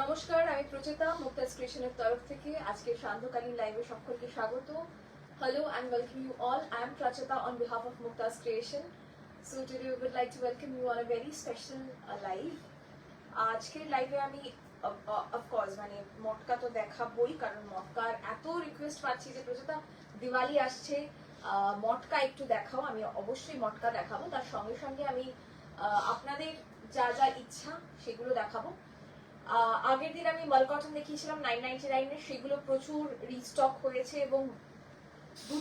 নমস্কার, আমি প্রচেতা মুক্তাজ ক্রিয়েশনের তরফ থেকে আজকে সান্ধ্যকালীন লাইভে সকলকে স্বাগত। Hello and welcome you all. I am Pracheta on behalf of Muktaz Creation. So today we would like to welcome you on a very special live. আজকের লাইভে আমি অফকোর্স মানে মটকা তো দেখাবই, কারণ মটকার এত রিকোয়েস্ট পাচ্ছি যে প্রচেতা দিওয়ালি আসছে, মটকা একটু দেখাও। আমি অবশ্যই মটকা দেখাবো, তার সঙ্গে সঙ্গে আমি আপনাদের যা যা ইচ্ছা সেগুলো দেখাবো। আগের দিন আমি মাল কটন দেখিয়েছিলাম 999 এর, সেগুলো প্রচুর রিস্টক হয়েছে এবং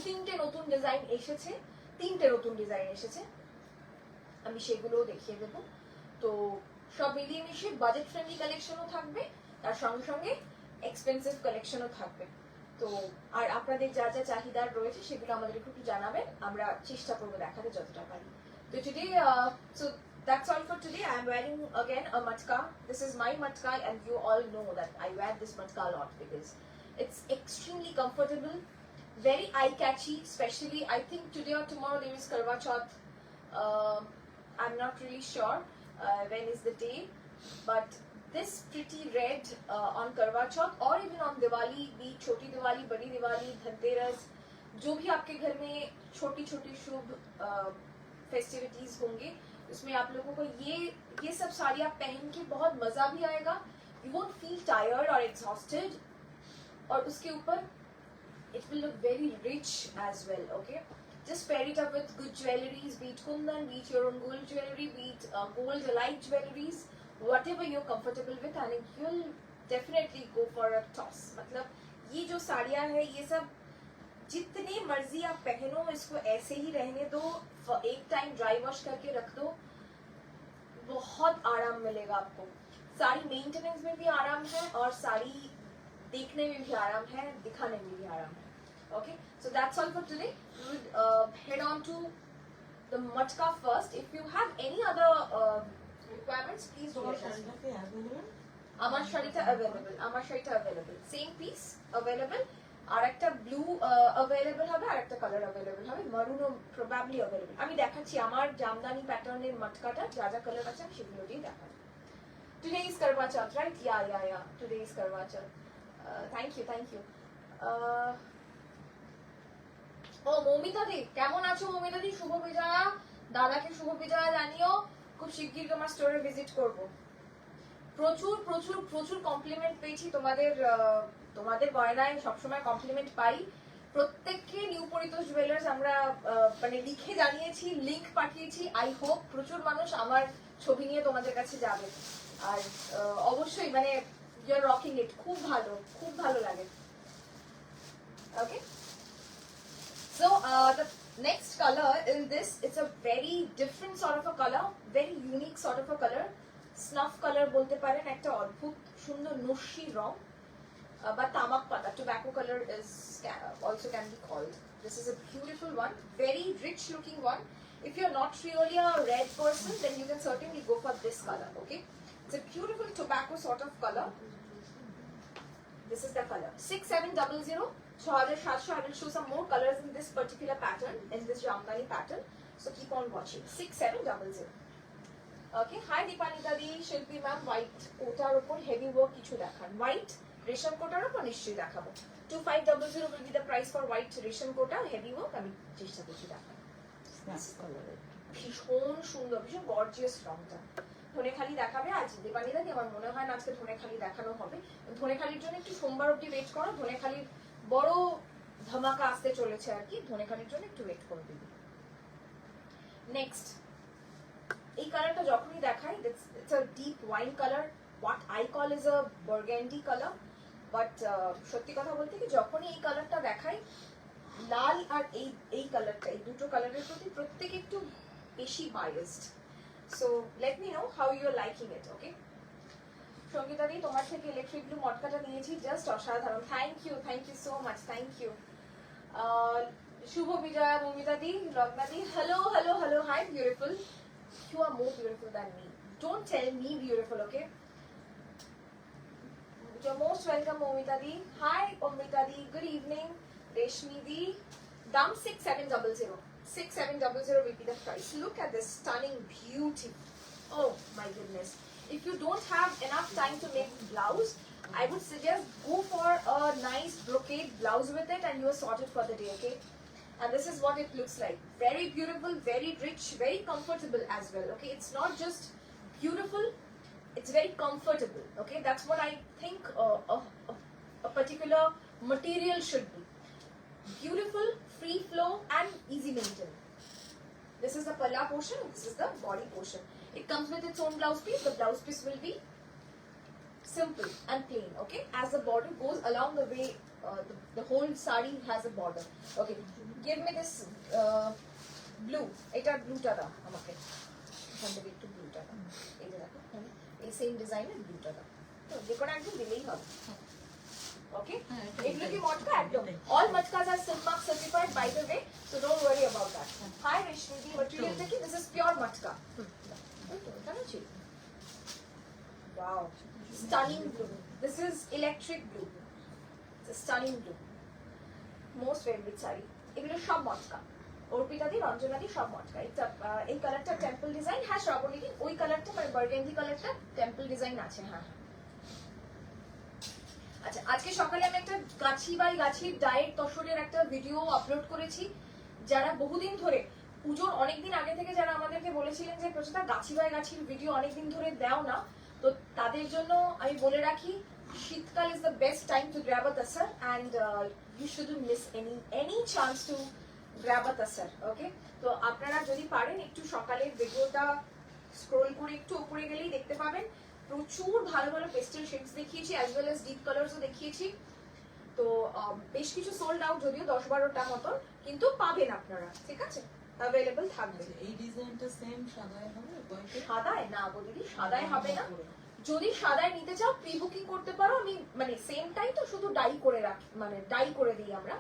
তিনটে নতুন ডিজাইন এসেছে, আমি সেগুলো দেখিয়ে দেবো। তো সব মিলিয়ে মিশিয়ে বাজেট ফ্রেন্ডলি কালেকশনও থাকবে, তার সঙ্গে সঙ্গে এক্সপেন্সিভ কালেকশনও থাকবে। তো আর আপনাদের যা যা চাহিদা রয়েছে সেগুলো আমাদের একটু জানাবেন, আমরা চেষ্টা করবো দেখাতে যতটা পারি। তো today that's all for today. I am wearing again a matka. This is my matka and you all know that I wear this matka a lot because it's extremely comfortable, very eye-catchy, especially I think today or tomorrow there is Karwa Chauth. I'm not really sure when is the day, but this pretty red on Karwa Chauth or even on Diwali, be Choti Diwali, Badi Diwali, Dhanteras, जो भी आपके घर में छोटी छोटी शुभ festivities होंगे उसमें आप लोगों को ये सब साड़ियाँ पहन के बहुत मजा भी आएगा। यू वोंट फील टायर्ड और एग्जॉस्टेड, और उसके ऊपर it will look very rich as well. Okay, just pair it up with good jewelries, be it kundan, be it your own gold jewelry, be it gold alike jewelries, whatever you're comfortable with, and you'll definitely go for a toss. मतलब ये जो साड़ियाँ है ये सब जितनी मर्जी आप पहनो, इसको ऐसे ही रहने दो, एक टाइम ड्राई वॉश करके रख दो, बहुत आराम मिलेगा आपको। साड़ी मेंटेनेंस में भी आराम है और साड़ी देखने में भी आराम है, दिखाने में भी आराम है। Okay, so that's all for today. We would head on to the matka first. If you have any other requirements, please do let us know. আমার শাড়িটা available, same piece available, আর একটা ব্লু अवेलेबल হবে, আর একটা colour available হবে, মারুনও probably available. আমি দেখাচ্ছি আমার জামদানি প্যাটার্নের মটকাটা যা যা কালার আছে আমি সেগুলো দিয়ে দেখাবো। Today is Karwa Chauth, right? Yeah. Today is Karwa Chauth. Thank you. ও মৌমিতা দি, কেমন আছো মৌমিতা দি? শুভ বিজয়া, দাদাকে শুভ বিজয়া জানিও। খুব শিগগির তোমার স্টোরে ভিজিট করব। প্রচুর কমপ্লিমেন্ট পেয়েছি তোমাদের গয়নায়, সবসময় কমপ্লিমেন্ট পাই। প্রত্যেককে নিউ পরিতোষ জুয়েলার্স আমরা মানে লিখে জানিয়েছি, লিংক পাঠিয়েছি। আই হোপ প্রচুর মানুষ আমার ছবি নিয়ে তোমাদের কাছে যাবে, আর অবশ্যই মানে ইউ আর রকিং ইট, খুব ভালো লাগে। ওকে, so the next color in this, it's a very different sort of a color, very unique sort of a color, snuff color বলতে পারেন, একটা অদ্ভুত সুন্দর নস্যি রং বা তামাক পাতা, tobacco color is also can be called. This is a beautiful one, very rich looking one. If you're not really a red person, then you can certainly go for this color. Okay, it's a beautiful tobacco sort of color. This is the color 6700, 6700. I will show some more colors in this particular pattern, in this Jamdani pattern, so keep on watching. 6700. Okay, hi Deepani Dadi, Shilpi ma'am, white কোটার উপর heavy work কিছু দেখান। White রেশম কোটার উপর নিশ্চয়ই দেখাবো। 2500 will be the price for white রেশম কোটা হেভি ওয়ার্ক, আমি চেষ্টা করছি দেখাবো। ভীষণ সুন্দর, ভীষণ গর্জিয়াস রংটা। ধনেখালি দেখাবে আজ দীপানি দাদি, আমার মনে হয় না আজকে ধনেখালি দেখানো হবে। ধনেখালির জন্য একটু সোমবার অবধি ওয়েট করো, ধনেখালির বড় ধামাকা আসতে চলেছে আর কি, ধনেখালির জন্য একটু ওয়েট করে দিবি। নেক্সট এই কালারটা যখনই দেখাই, it's a deep wine color, what I call is a burgundy color, but সত্যি কথা বলতে কি যখনই এই কালারটা দেখাই, লাল আর এই কালারটা, এই দুটো কালারের প্রতি প্রত্যেকে একটু বেশি biased. So let me know how you are liking it. Okay, Sangeeta দি তোমার থেকে ইলেকট্রিক ব্লু মটকাটা নিয়েছি, জাস্ট অসাধারণ। Thank you so much, thank you. শুভ Bijoya, Mamita di, Lagna di, hello, hi beautiful. You are more beautiful than me. Don't tell me beautiful, okay? You're most welcome, Momita di. Hi, Omita di. Good evening, Reshmi di. Dam 6700. 6700 will be the price. Look at this stunning beauty. Oh my goodness. if you don't have enough time to make blouse, I would suggest go for a nice brocade blouse with it and you are sorted for the day, okay? And this is what it looks like. Very beautiful, very rich, very comfortable as well, okay? It's not just beautiful, it's very comfortable, okay? That's what I think a particular material should be. Beautiful, free flow and easy maintain. This is the palla portion, this is the body portion. It comes with its own blouse piece. The blouse piece will be simple and plain, okay? As the border goes along the way, the whole sari has a border. Okay, give me this blue. Eta blue ta da amake. Ekhane theke ekটু blue ta da. Ei je dekho, ei same design এর blue ta da. তো যে কোনো একটু দিলেই হবে। Okay? এগুলো কি মটকা একদম। All matkas are Silmark certified by the way, so don't worry about that. Hi Rishmi, the material দেখি, this is pure matka. Wow, stunning blue. This is electric blue. It's a stunning blue. Most favorite saree. এগুলো সব মটকা। অর্পিতা দি, রঞ্জনা দি সব মটকা। এটা এই কালারটা temple design, হ্যাঁ শ্রাবণী দি ওই কালারটা মানে বার্গেন্ডি কালারটা টেম্পল ডিজাইন আছে, হ্যাঁ। আচ্ছা, আজকে সকালে আমি একটা গাছি বাই গাছির ডায়েট তসরের একটা ভিডিও আপলোড করেছি। যারা বহুদিন ধরে পুজোর অনেকদিন আগে থেকে যারা আমাদেরকে বলেছিলেন যে প্রচুর গাছি বাই গাছির ভিডিও অনেকদিন ধরে দাও না, তো তাদের জন্য আমি বলে রাখি শীতকাল is the best time to grab a tussar and you shouldn't miss any chance to grab a tussar, okay? তো আপনারা যদি পারেন একটু সকালের ভিডিওটা স্ক্রোল করে একটু উপরে গেলেই দেখতে পাবেন প্রচুর ভালো ভালো পেস্টেল শেডস দেখিয়েছি অ্যাজ ওয়েল অ্যাজ ডিপ কালারসও দেখিয়েছি। তো বেশ কিছু সোল্ড আউট, যদিও 10-12টা মতন, কিন্তু পাবেন আপনারা, ঠিক আছে? অ্যাভেলেবল থাকবে। এই ডিজাইনটা সেম সাদায় হবে? সাদায় না গো দিদি, সাদায় হবে না। যদি সাদায় নিতে চাও প্রি বুকিং করতে পারো, আমি মানে সেমটাই তো, শুধু ডাই করে রাখি, মানে ডাই করে দিই আমরা,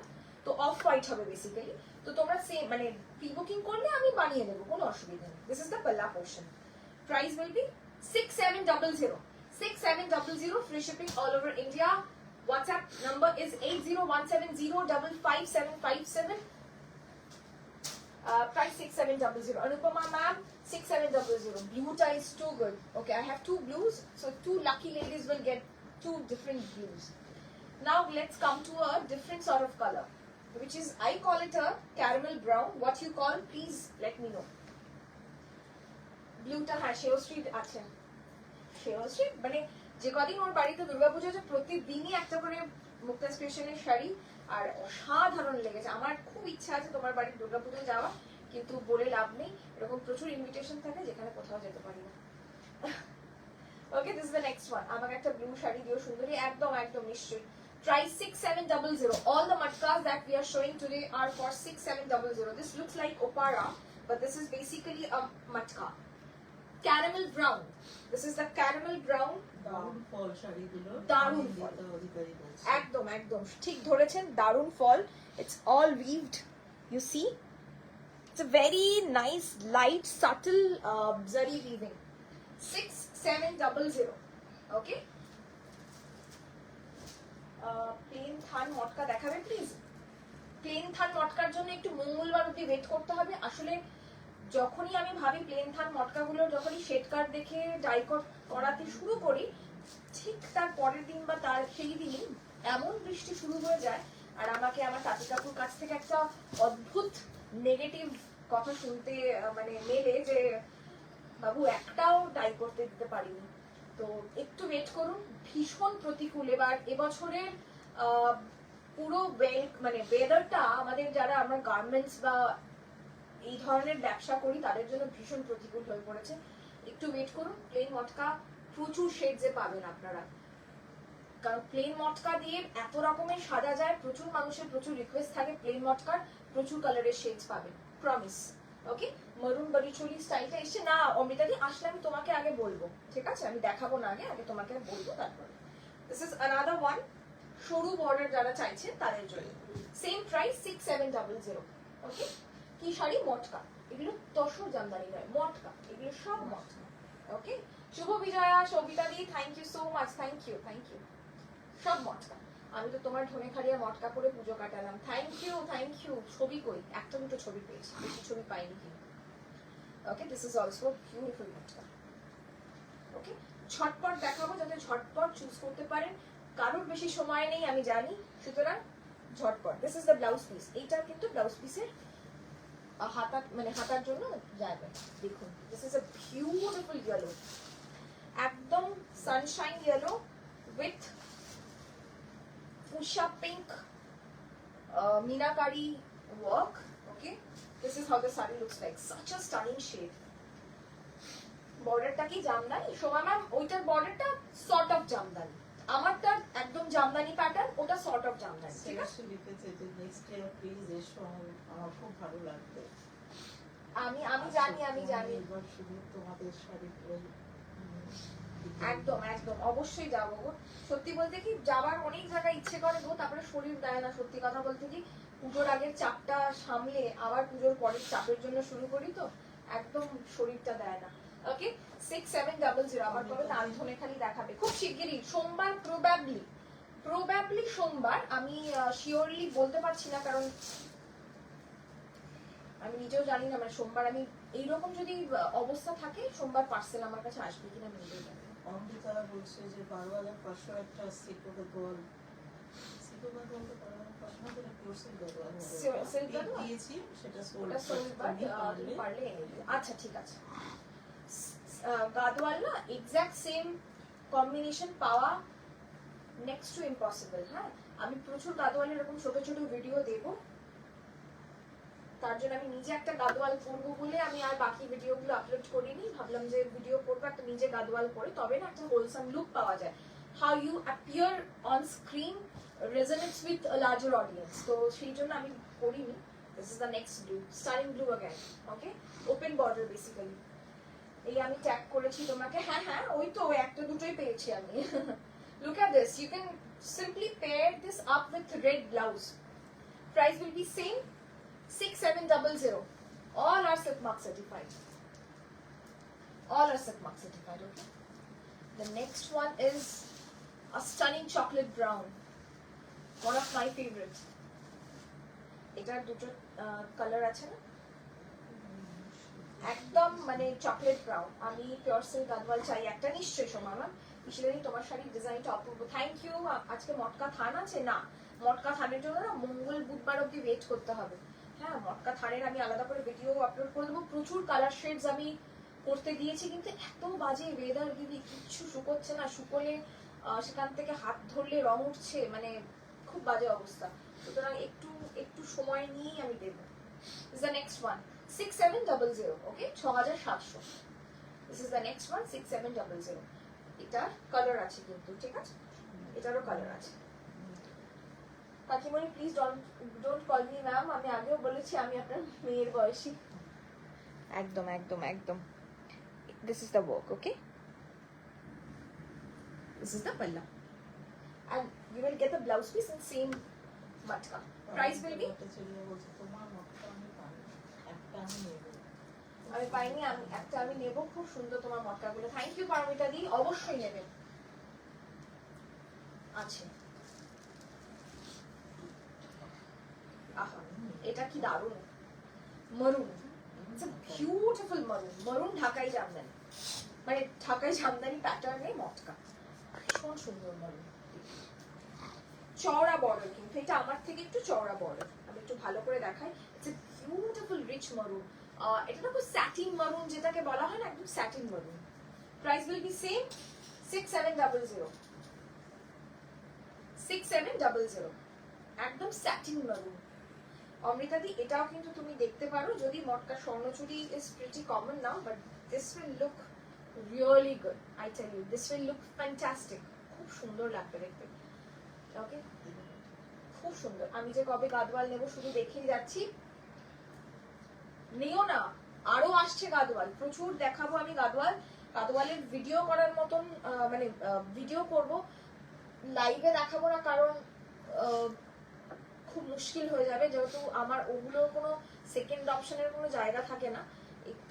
তো অফ হোয়াইট হবে বেসিক্যালি। তো তোমরা সেম মানে প্রি বুকিং করলে আমি বানিয়ে দেবো, কোনো অসুবিধা নেই। This is the palla portion. Price will be 6700 6700, free shipping all over India. WhatsApp number is 8017055757. Price 6700. Anupama ma'am, 6700. Blue tie is too good. Okay, I have two blues, so two lucky ladies will get two different blues. Now let's come to a different sort of color, which is, I call it a caramel brown. What you call, please let me know. Blue ta hai Sheo Street acha. Sheo Street মানে যে কদিন ওর বাড়িতে দুর্গাপূজা আছে প্রতিদিনই একটা করে মুক্তাজ ক্রিয়েশনের শাড়ি, আর অসাধারণ লেগেছে। আমার খুব ইচ্ছা আছে তোমার বাড়ির দুর্গাপূজায় যাওয়া, কিন্তু বলে লাভ নেই, এরকম প্রচুর ইনভিটেশন থাকে যেখানে কোথাও যেতে পারি না। Okay, this is the next one. আমাকে একটা ব্লু শাড়ি দিও সুন্দরী, একদম একদম নিশ্চয়ই। Price 6700. All the matkas that we are showing today are for 6700. This looks like opara, but this is basically a matka. Caramel brown. This is the caramel brown. দারুণ ফল শাড়িগুলো, দারুণ ফল, অধিকারী বলছে। একদম একদম ঠিক ধরেছেন, দারুণ ফল। It's all weaved, you see. It's a very nice, light, subtle zari weaving. 6700. Okay. Plane থান মটকা দেখাবে প্লিজ। প্লেন থান মটকার জন্য একটু মঙ্গলবার অব্দি ওয়েট করতে হবে। আসলে যখনই আমি ভাবি প্লেন থান মটকাগুলো যখনই শেড কার্ড দেখে ডাই করাতে শুরু করি, ঠিক তার পরের দিন বা তার সেই দিনই এমন বৃষ্টি শুরু হয়ে যায়, আর আমাকে আমার কাকি কাকুর কাছ থেকে একটা অদ্ভুত নেগেটিভ কথা শুনতে মানে মেলে যে বাবু একটাও ডাই করতে দিতে পারিনি। তো একটু ওয়েট করুন, ভীষণ প্রতিকূল এবার এবছরের পুরো মানে ওয়েদারটা আমাদের যারা আমরা গার্মেন্টস বা এই ধরনের ব্যবসা করি তাদের জন্য ভীষণ প্রতিকূল হয়ে পড়েছে। একটু ওয়েট করুন, প্লেন মটকা প্রচুর শেডসে পাবেন আপনারা, কারণ প্লেন মটকা দিয়ে এত রকমের সাজা যায়, প্রচুর মানুষের প্রচুর রিকোয়েস্ট থাকে প্লেন মটকার, প্রচুর কালারের শেডস পাবেন, প্রমিস। ওকে, মরুন বাড়িচুরি স্টাইলটা এসছে না অমৃতা দি, আসলে আমি তোমাকে আগে বলবো, ঠিক আছে? আমি দেখাবো না আগে, আগে তোমাকে বলবো তারপরে। দিস ইজ অ্যানাদার ওয়ান, সরু বর্ডার যারা চাইছেন তাদের জন্য। Same price 6700। ওকে, কি শাড়ি? মটকা। এগুলো তসর জামদানি নয়, মটকা, এগুলো সব মটকা। ওকে, শুভ Bijoya, Sabita di, thank you so much, thank you thank you. সব মটকা। আমি তো তোমার ঢোনে খাড়িয়া মটকা করে পুজো কাটালাম, থ্যাংক ইউ থ্যাংক ইউ। ছবি কই? একটা দুটো ছবি পেয়েছি, বেশি ছবি পাইনি কিন্তু। ওকে, দিস ইজ অলসো বিউটিফুল মটকা। ওকে, ঝটপট দেখাবো যাতে ঝটপট চুজ করতে পারেন। কারোর বেশি সময় নেই আমি জানি, সুতরাং ঝটপট। This is the blouse piece. এইটা কিন্তু ব্লাউজ পিসের হাতা মানে হাতার জন্য যাবে। দেখুন this is a beautiful yellow, একদম sunshine yellow with fuchsia pink meenakari work. Okay, this is how the saree looks like. Such a stunning shade. বর্ডারটা কি জামদানি? শোভা ম্যাম ওইটার বর্ডারটা সর্ট অফ জামদানি, আমারটা একদম জামদানি প্যাটার্ন, ওটা সর্ট অফ জামদানি। ঠিক আছে, সে লিখেছে যে নেক্সট ইয়ার প্লিজ এসো, আমার খুব ভালো লাগবে। আমি জানি আমি জানি, এবার শুধু তোমাদের শাড়িগুলোই একদম একদম অবশ্যই যাবো গো। সত্যি বলতে কি যাবার অনেক জায়গায় ইচ্ছে করে গো, তারপরে শরীর দেয় না। সত্যি কথা বলতে কি পুজোর আগের চাপটা সামলে আবার পুজোর পরের চাপের জন্য শুরু করি তো একদম শরীরটা দেয় না। ওকে, 6700 আমার কোনো নামধনে খালি দেখাবে খুব শিগগিরই, সোমবার প্রবাবলি সোমবার। আমি শিওরলি বলতে পারছি না, কারণ আমি নিজেও জানি না, মানে সোমবার আমি এইরকম যদি অবস্থা থাকে সোমবার পার্সেল আমার কাছে আসবে কিনা আমি নিজেও জানি না। অমৃতা বলছে যে 12,500 একটা সিকোকে গোল, সিকোকে গোল তো 12,500 করে কোর্সের গোল Silk gadwal? দিয়েছি, সেটা সোল্ড ওটা সোল্ড বাট তুমি পারলে এনে দিও। আচ্ছা ঠিক আছে। গাদওয়াল না এক্স্যাক্ট সেম কম্বিনেশন পাওয়া নেক্সট টু ইম্পসিবল। হ্যাঁ, আমি প্রচুর গাদওয়ালের এরকম ছোট ছোট ভিডিও দেব, তার জন্য আমি নিজে একটা গাদওয়াল করবো বলে আমি আর বাকি ভিডিওগুলো আপলোড করিনি। ভাবলাম যে ভিডিও করবো একটা নিজে গাদওয়াল করে, তবে না একটা হোলসাম লুক পাওয়া যায়। How you appear on screen resonates with a larger audience, তো সেই জন্য আমি করিনি। This is the next blue, starring blue again. Okay, open border basically. এই আমি ট্যাগ করেছি তোমাকে। হ্যাঁ হ্যাঁ, ওই তো একটা দুটোই পেয়েছি আমি। Look at this, you can simply pair this up with red blouse. Price will be same, 6700. All are silk mark certified. All are silk mark certified. Okay. The next one is a stunning chocolate brown. One of my favorite. এটার দুটো colour আছে না, একদম মানে chocolate brown. আমি pure silk Gadwal চাই একটা, নিশ্চয়ই সময় ম্যাম। ইশিলানি তোমার শাড়ির ডিজাইনটা অপূর্ব, থ্যাংক ইউ। আজকে মটকা থান আছে না, মটকা থানের জন্য না মঙ্গল বুধবার অব্দি ওয়েট করতে হবে। হ্যাঁ, মটকা থানের আমি আলাদা করে ভিডিও আপলোড করে দেবো। প্রচুর কালার শেডস আমি করতে দিয়েছি, কিন্তু এত বাজে ওয়েদার দিদি, কিচ্ছু শুকোচ্ছে না। শুকোলে সেখান থেকে হাত ধরলে রং উঠছে, মানে খুব বাজে অবস্থা। সুতরাং একটু একটু সময় নিয়েই আমি দেবো। This is the next one, 6700. Okay, 6700. This is the next one, 6700. এটার কালার আছে কিন্তু, ঠিক আছে, এটারও কালার আছে। কাকিমণি please don't call me ma'am, আমি আগেও বলেছি আমি আপনার মেয়ের বয়সী। একদম একদম একদম। This is the work, okay? This is the palla. And you will get the blouse piece in same matka. Price will be, বলছে তোমার মতটা আমি পাই, একটা আমি নেব। আমি পাইনি, আমি একটা আমি নেব। খুব সুন্দর তোমার মটকাগুলো, থ্যাংক ইউ পারমিতা দি, অবশ্যই নেবেন। আছে, আহা এটা কি দারুণ মারুন, ইটস আ বিউটিফুল মারুন। মারুন ঢাকাই জামদানি, মানে ঢাকাই জামদানি প্যাটার্নে মটকা, ভীষণ সুন্দর মারুন। চওড়া বর্ডার, কিন্তু এটা আমার থেকে একটু চওড়া বর্ডার। আমি একটু ভালো করে দেখাই। ইটস আ বিউটিফুল রিচ মারুন। এটা না স্যাটিন মারুন যেটাকে বলা হয় না, একদম স্যাটিন মারুন। Price will B same, 6700। 6700, একদম স্যাটিন মারুন। অমৃতা দি এটাও কিন্তু তুমি দেখতে পারো, যদি matka swarnachuri is pretty common now, but this will look really good. I tell you, this will look fantastic. খুব সুন্দর লাগবে দেখতে। ওকে, খুব সুন্দর। আমি যে কবে গাদওয়াল নেব শুধু দেখেই যাচ্ছি। নিও না, আরো আসছে গাদওয়াল, প্রচুর দেখাবো আমি গাদওয়াল। গাদওয়ালের ভিডিও করার মতন মানে ভিডিও করব, লাইভে দেখাবো না, কারণ খুব মুশকিল হয়ে যাবে, যেহেতু আমার ওগুলোর কোনো সেকেন্ড অপশনের কোনো জায়গা থাকে না।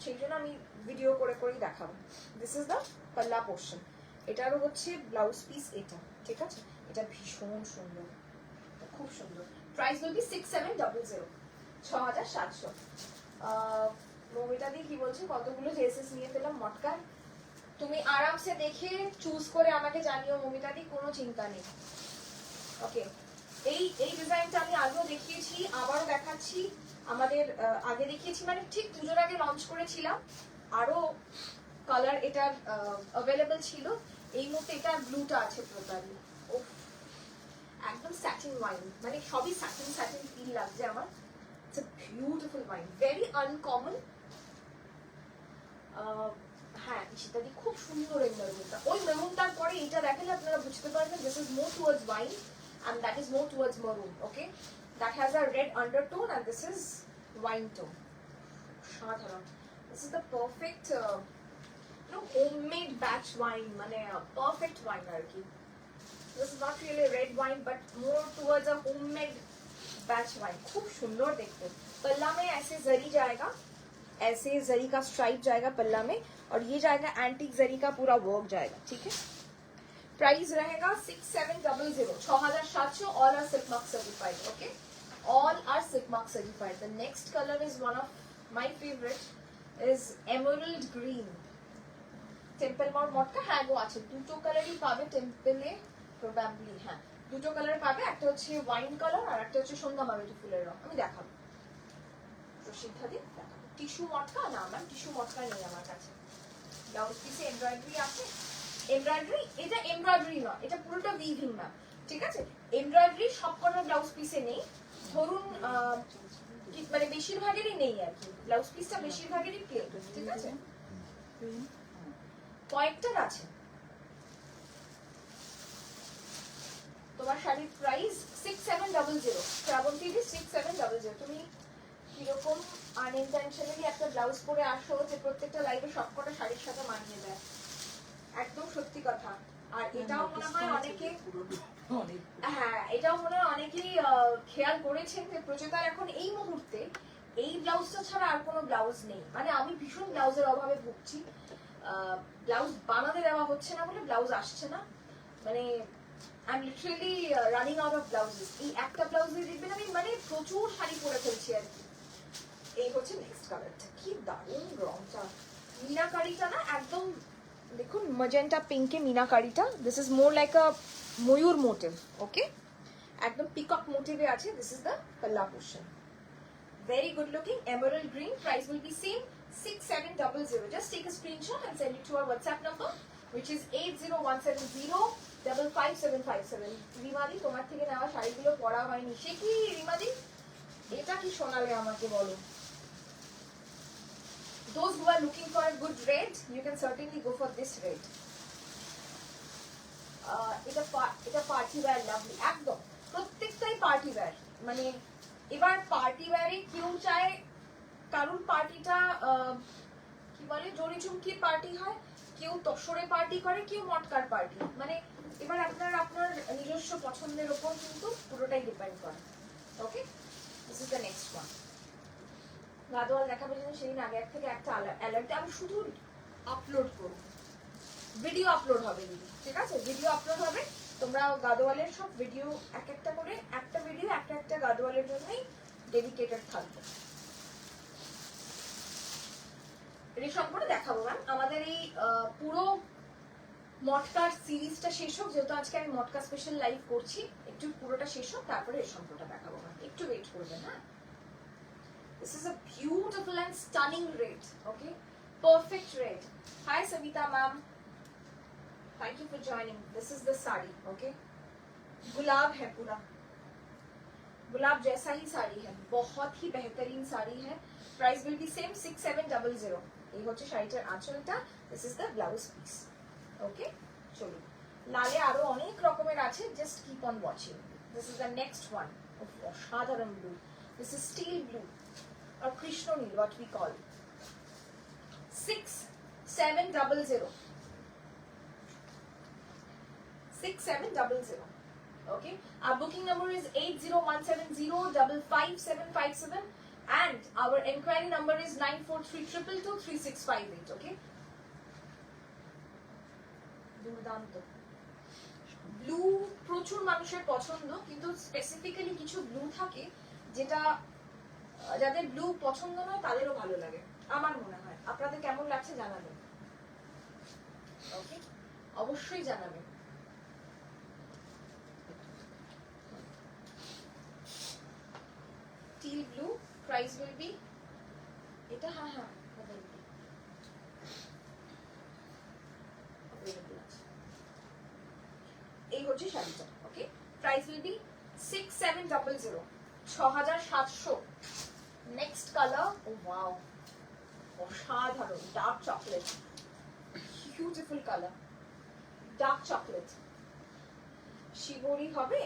সেই জন্য আমি ভিডিও করে করেই দেখাবো। This is the palla portion. এটারও হচ্ছে ব্লাউজ পিস এটা, ঠিক আছে। এটা ভীষণ সুন্দর, খুব সুন্দর। Price will be 6700, 6700। মমিতা দি কি বলছে, কতগুলো ড্রেসেস নিয়ে পেলাম মটকার। তুমি আরামসে দেখে চুজ করে আমাকে জানিও মমিতাদি, কোনো চিন্তা নেই। ওকে, এই এই ডিজাইনটা আমি আগেও দেখিয়েছি, আবারও দেখাচ্ছি। আমাদের আগে দেখিয়েছি মানে ঠিক পুজোর আগে লঞ্চ করেছিলাম, আরো কালার এটার অ্যাভেলেবল ছিল। এই মুহূর্তে এটা ব্লুটা আছে টোটালি। ওফ, একদম স্যাটিন ওয়াইন, মানে সবই স্যাটিন স্যাটিন ফিল লাগছে আমার। It's a beautiful wine, very uncommon. হ্যাঁ সেটাদি খুব সুন্দর এই মেরুনটা। ওই মেরুনটার পরে এটা দেখালে আপনারা বুঝতে পারবেন this is more towards wine and that is more towards maroon. Okay, that has a red undertone and this is wine tone. Shadharan, this is the perfect homemade batch wine, mane perfect wine arki. This is not really red wine but more towards a homemade batch wine. खूब सुंदर देखते हो। पल्ला में ऐसे जरी जाएगा, ऐसे जरी का स्ट्राइप जाएगा पल्ला में, और ये जाएगा एंटीक जरी का पूरा वर्क जाएगा। ठीक है, प्राइस रहेगा 6700, 6700। All are silk mark certified. Okay, all are silk mark certified. The next colour is one of my favourite, is emerald green. Temple mount matka, হ্যাঁ গো আছে, দুটো কালারই পাবে টেম্পলে প্রবাবলি। হ্যাঁ দুটো কালার পাবে, একটা হচ্ছে ওয়াইন কালার আর একটা হচ্ছে সন্ধ্যা মালতী ফুলের রং। আমি দেখাবো প্রসিদ্ধা দি, দেখাবো। টিস্যু মটকা না ম্যাম, টিস্যু মটকা নেই আমার কাছে। ব্লাউজ পিসে এমব্রয়ডারি আছে, এমব্রয়ডারি, এটা এমব্রয়ডারি না, এটা পুরোটা উইভিং ম্যাম। ঠিক আছে, এমব্রয়ডারি সবকটা ব্লাউজ পিসে নেই। ধরুন মানে বেশিরভাগেরই নেই আর কি, ব্লাউজ পিসটা বেশিরভাগেরই প্লেন। ঠিক আছে, কয়েকটার আছে। তোমার শাড়ির প্রাইস 6700, শ্রাবন্তী 6700। তুমি কিরকম আনইনটেনশনালি একটা ব্লাউজ পরে আসো যে প্রত্যেকটা লাইভে সবকটা শাড়ির সাথে মানিয়ে যায়, একদম সত্যি কথা। আর এটাও মনে হয় অনেকে, হ্যাঁ এটাও মনে হয় অনেকেই খেয়াল করেছেন যে প্রচেতার এখন এই মুহূর্তে এই ব্লাউজটা ছাড়া আর কোনো ব্লাউজ নেই। মানে আমি ভীষণ ব্লাউজের অভাবে ভুগছি, ব্লাউজ বানাতে দেওয়া হচ্ছে না বলে ব্লাউজ আসছে না, মানে I am literally running out of blouses. এই একটা ব্লাউজে দেখবেন আমি মানে প্রচুর শাড়ি পরে ফেলছি আর কি। এই হচ্ছে নেক্সট কালারটা, কি দারুণ রংটা, মিনাকারিটা না একদম দেখুন, ম্যাজেন্টা পিঙ্কে মিনাকারিটা। This is more like a mayur motif. Okay, একদম পিকক মোটিভে আছে। This is the palla portion, very good looking emerald green. Price will be same 6700. Just take a screenshot and send it to our WhatsApp number, which is 8017055757. রিমাদি, তোমার থেকে নেওয়া শাড়িগুলো পরা হয়নি, সে কি রিমাদি? এটা কি শোনালে আমাকে বলো। Those who are looking for a good red, you can certainly go for this red. এটা পার্টি ওয়্যার, লাভলি, একদম প্রত্যেকটাই পার্টি ওয়্যার। মানে এবার পার্টি ওয়্যারে কেউ চায় কারুর পার্টিটা কি বলে জড়ি চুমকির পার্টি হয়, কেউ তসরে পার্টি করে, কেউ মটকার পার্টি। মানে এবার আপনার নিজস্ব পছন্দের উপর কিন্তু পুরোটাই ডিপেন্ড করে। Okay, this is the next one. Gadwal দেখাবে যেন সেদিন আগে থেকে একটা অ্যালার্ট, আমি শুধু আপলোড করব, ভিডিও আপলোড হবে দিদি। ঠিক আছে, ভিডিও আপলোড হবে, তোমরা গাদোয়ালের সব ভিডিও এক একটা করে, একটা ভিডিও একটা গাদোয়ালের জন্যই ডেডিকেটেড থাকবে। রেশম করে দেখাবো ম্যাম। আমাদের এই পুরো মটকার সিরিজটা শেষ হোক, যেহেতু আজকে আমি মটকা স্পেশাল লাইভ করছি, একটু পুরোটা শেষ হোক তারপরে রেশমটা দেখাবো ম্যাম, একটু ওয়েট করবেন। হ্যাঁ, this is a beautiful and stunning red. Okay, perfect red. Hi Savita ma'am, thank you for joining. This is the sari. Okay, गुलाब है पूरा, गुलाब जैसा ही साड़ी है, बहुत ही बेहतरीन साड़ी है। Price will be same 6700। এই হচ্ছে শাড়িটার আঁচলটা, this is the blouse piece. Okay, চলুন, লালে আরো অনেক রকমের আছে, just keep on watching. This is the next one, অসাধারণ blue. This is steel blue or Krishna Nil, what we call 6700, 6700. Okay, our booking number is 8017055757 and our enquiry number is 9432223658. Okay, দুর্দান্ত blue প্রচুর মানুষের পছন্দ, কিন্তু specifically কিছু blue থাকে যেটা যাদের ব্লু পছন্দ নয় তাদেরও ভালো লাগে, আমার মনে হয়। আপনাদের কেমন লাগছে জানাবেন। ওকে, অবশ্যই জানাবেন। Teal blue, price will be, এটা হ্যাঁ হ্যাঁ available আছে। এই হচ্ছে শাড়িটা। Okay, price will be 6700, 6700। Next colour, oh wow, অসাধারণ dark chocolate, beautiful colour, dark chocolate. Shibori হবে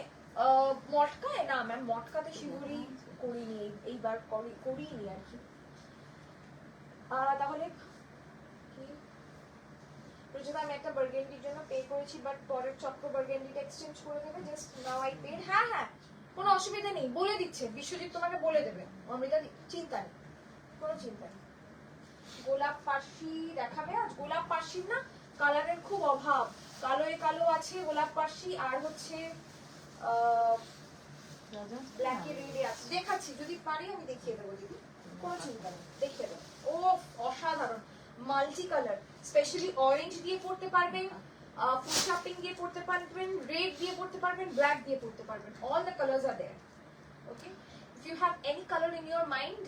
মটকায় না ম্যাম, মটকাতে শিবরি করিনি, এইবার করিনি আর কি। তাহলে কি রোজিতা, আমি একটা বার্গেন্ডির জন্য পে করেছি, বাট পরের চক্র বার্গেন্ডিটা এক্সচেঞ্জ করে দেবে, জাস্ট নাও আই পেড। হ্যাঁ হ্যাঁ, কোনো অসুবিধা নেই, বলে দিচ্ছে বিশ্বজিৎ, তোমাকে বলে দেবে অমৃতা, চিন্তা নেই, কোনো চিন্তা নেই। গোলাপ পার্সি দেখাবে আজ? গোলাপ পার্সির না কালারের খুব অভাব, কালোয় কালো আছে গোলাপ পার্সি, আর হচ্ছে ব্ল্যাকে রেডে আছে। দেখাচ্ছি, যদি পারি আমি দেখিয়ে দেবো দিদি, কোনো চিন্তা নেই, দেখিয়ে দেবো। ও অসাধারণ মাল্টি কালার, স্পেশালি অরেঞ্জ দিয়ে পড়তে পারবেন, ফুড শপিং দিয়ে পড়তে পারবেন, রেড দিয়ে পড়তে পারবেন, ব্ল্যাক দিয়ে পড়তে পারবেন, all the colours are there. Okay, if you have any colour in your mind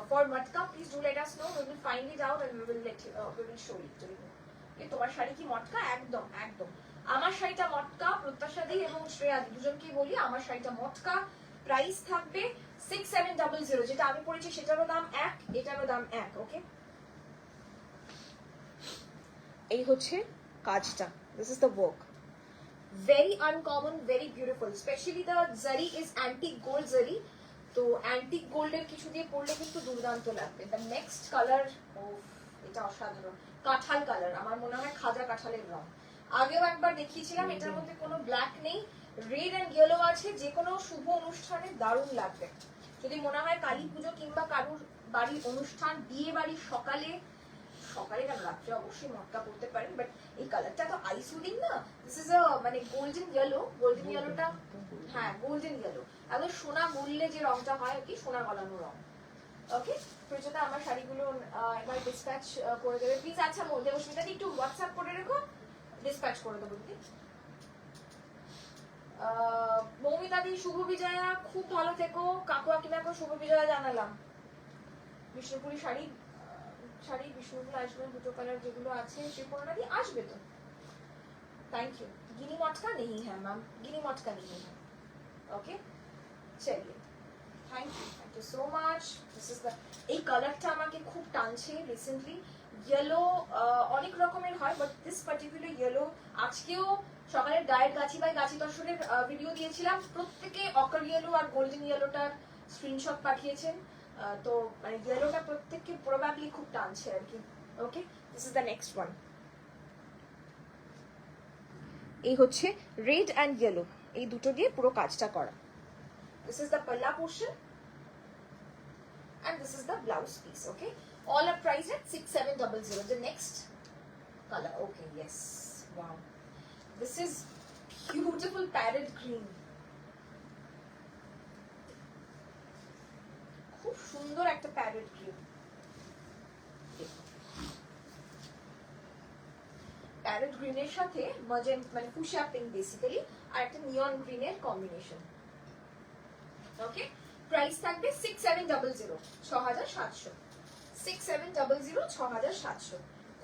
for matka, please do let us know, we will find it out and we will show it to you. Okay, তোমার শাড়ি কি মটকা? একদম একদম, আমার শাড়িটা মটকা। প্রত্যাশা দি এবং শ্রেয়া দি দুজনকেই বলি আমার শাড়িটা মটকা। প্রাইস থাকবে 6700, যেটা আমি পড়েছি সেটারও দাম এক, এটারও দাম এক। ওকে, এই হচ্ছে কাজটা, this is the work, very uncommon, very beautiful, especially the zari is antique gold zari, তো অ্যান্টিক গোল্ডের কিছু দিয়ে পরলে কিন্তু দুর্দান্ত লাগবে। দ্য নেক্সট কালার, ও এটা অসাধারণ, কাঁঠাল কালার, আমার মনে হয় খাজা কাঁঠালের রং। আগেও একবার দেখিয়েছিলাম, এটার মধ্যে কোনো ব্ল্যাক নেই, রেড এন্ড ইয়েলো আছে, যে কোনো শুভ অনুষ্ঠানে দারুণ লাগবে। যদি মনে হয় কালী পুজো কিংবা কারুর বাড়ির অনুষ্ঠান, বিয়ে বাড়ির সকালে, সকালে কেন রাত্রে অবশ্যই মটকা পরতে পারেন, বাট এই কালারটা তো আই সুদিং না, দিস ইজ আ মানে গোল্ডেন ইয়েলো, গোল্ডেন ইয়েলোটা, হ্যাঁ গোল্ডেন ইয়েলো, একদম সোনা গুললে যে রংটা হয় আর কি, সোনা গলানো রং। ওকে, প্রচুর আমার শাড়িগুলো এবার ডিসপ্যাচ করে দেবে প্লিজ। আচ্ছা দেবস্মিতা একটু হোয়াটসঅ্যাপ করে রেখো, ডিসপ্যাচ করে দেবো দিদি। মৌমিতা দি শুভ বিজয়া, খুব ভালো থেকো। কাকু কাকিমাকে শুভ বিজয়া জানালাম। বিষ্ণুপুরি শাড়ি, শাড়ি বিষ্ণুপুর আসবে, দুটো কালার যেগুলো আছে সে পনেরো দিয়ে আসবে তো। Thank you. गिनी मटका नहीं है मैम, गिनी मटका नहीं है। ओके, चलिए, थैंक यू सो माच। दिस इज द, এই কালারটা আমাকে খুব টানছে রিসেন্টলি। ইয়েলো অনেক রকমের হয়, বাট দিস পার্টিকুলার ইয়েলো, আজকেও সকালে diet Gachhi by Gachhi তসরের video দিয়েছিলাম, প্রত্যেকে অকার ইয়েলো আর গোল্ডেন ইয়েলোটার স্ক্রিনশট পাঠিয়েছেন, তো মানে ইয়েলোটা প্রত্যেককে প্রবাবলি খুব টানছে আর কি। Okay, this is the next one. এই হচ্ছে রেড অ্যান্ড ইয়েলো, এই দুটো দিয়ে পুরো কাজটা করা। This is the palla portion and this is the blouse piece. Okay, all are priced at 6700. The next color, okay, yes, wow, this is beautiful parrot green, খুব সুন্দর একটা প্যারেট গ্রিন। প্যারেট গ্রিনের সাথে ম্যাজেন্টা মানে ফুশিয়া পিঙ্ক বেসিক্যালি, আর একটা নিয়ন গ্রিনের combination. ওকে, price থাকবে 6700, 6700, 6700, 6700।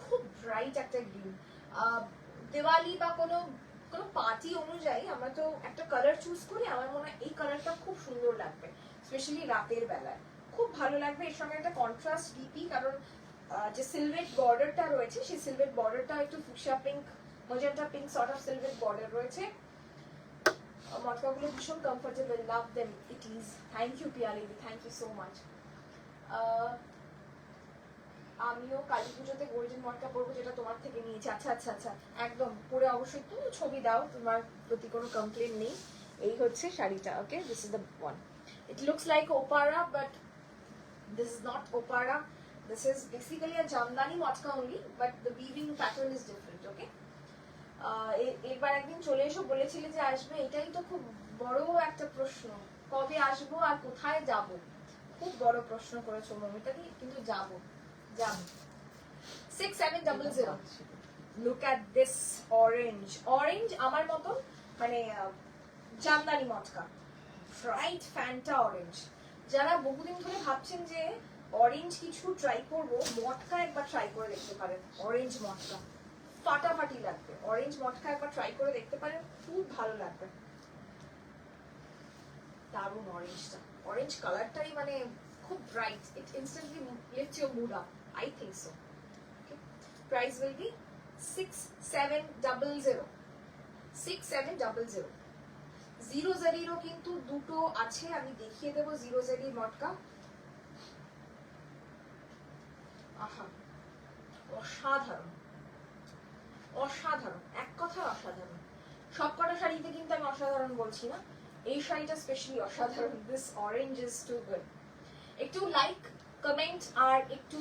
খুব ব্রাইট একটা গ্রিন, দিওয়ালি বা কোনো কোনো পার্টি অনুযায়ী আমরা তো একটা কালার চুজ করি, আমার মনে হয় এই কালারটা খুব সুন্দর লাগবে, স্পেশালি রাতের বেলায় খুব ভালো লাগবে। এর সঙ্গে একটা কন্ট্রাস্ট ডিপি, কারণ যে সিলভেট বর্ডারটা রয়েছে সেই সিলভেট বর্ডারটা একটু fuchsia pink, magenta pink sort of সিলভেট বর্ডার রয়েছে। মটকাগুলো ভীষণ comfortable, love them, it is. Thank you পিয়ালিদি, থ্যাংক ইউ সো মাচ। আমিও কালী পুজোতে গোল্ডেন মটকা পরবো, যেটা তোমার থেকে নিয়েছি। আচ্ছা আচ্ছা আচ্ছা, একদম পরে অবশ্যই তুমি ছবি দাও, তোমার প্রতি কোনো কমপ্লেন নেই। এই হচ্ছে শাড়িটা। Okay, this is the one. It looks like Opara, but this is not Opara, this is basically a jamdani matka only, but the weaving pattern is different. Okay, এবার একদিন চলে এসো, বলেছিলে যে আসবে, এটাই তো খুব বড় একটা প্রশ্ন, কবে আসবো আর কোথায় যাব, খুব বড় প্রশ্ন করেছো মমিতাদি, কিন্তু যাবো যাব। 6700, look at this orange. Orange আমার মতন মানে জামদানি মটকা, ব্রাইট ফ্যান্টা অরেঞ্জ। যারা বহুদিন ধরে ভাবছেন যে অরেঞ্জ কিছু ট্রাই করব, মটকা একবার ট্রাই করে দেখতে পারেন। অরেঞ্জ মটকা ফাটাফাটি লাগবে। অরেঞ্জ মটকা একবার ট্রাই করে দেখতে পারেন, খুব ভালো লাগবে। দারুণ অরেঞ্জটা, অরেঞ্জ কালারটাই মানে খুব bright, it instantly lifts your mood up, I think so. Price will be 6700, 6700। Zero জারিরও কিন্তু দুটো আছে, আমি দেখিয়ে দেবো জিরো জারির মটকা। আহা, অসাধারণ অসাধারণ, এক কথায় অসাধারণ। সব কটা শাড়িতে কিন্তু আমি অসাধারণ বলছি না, এই শাড়িটা স্পেশালি অসাধারণ। This orange is too good. একটু লাইক কমেন্ট আর একটু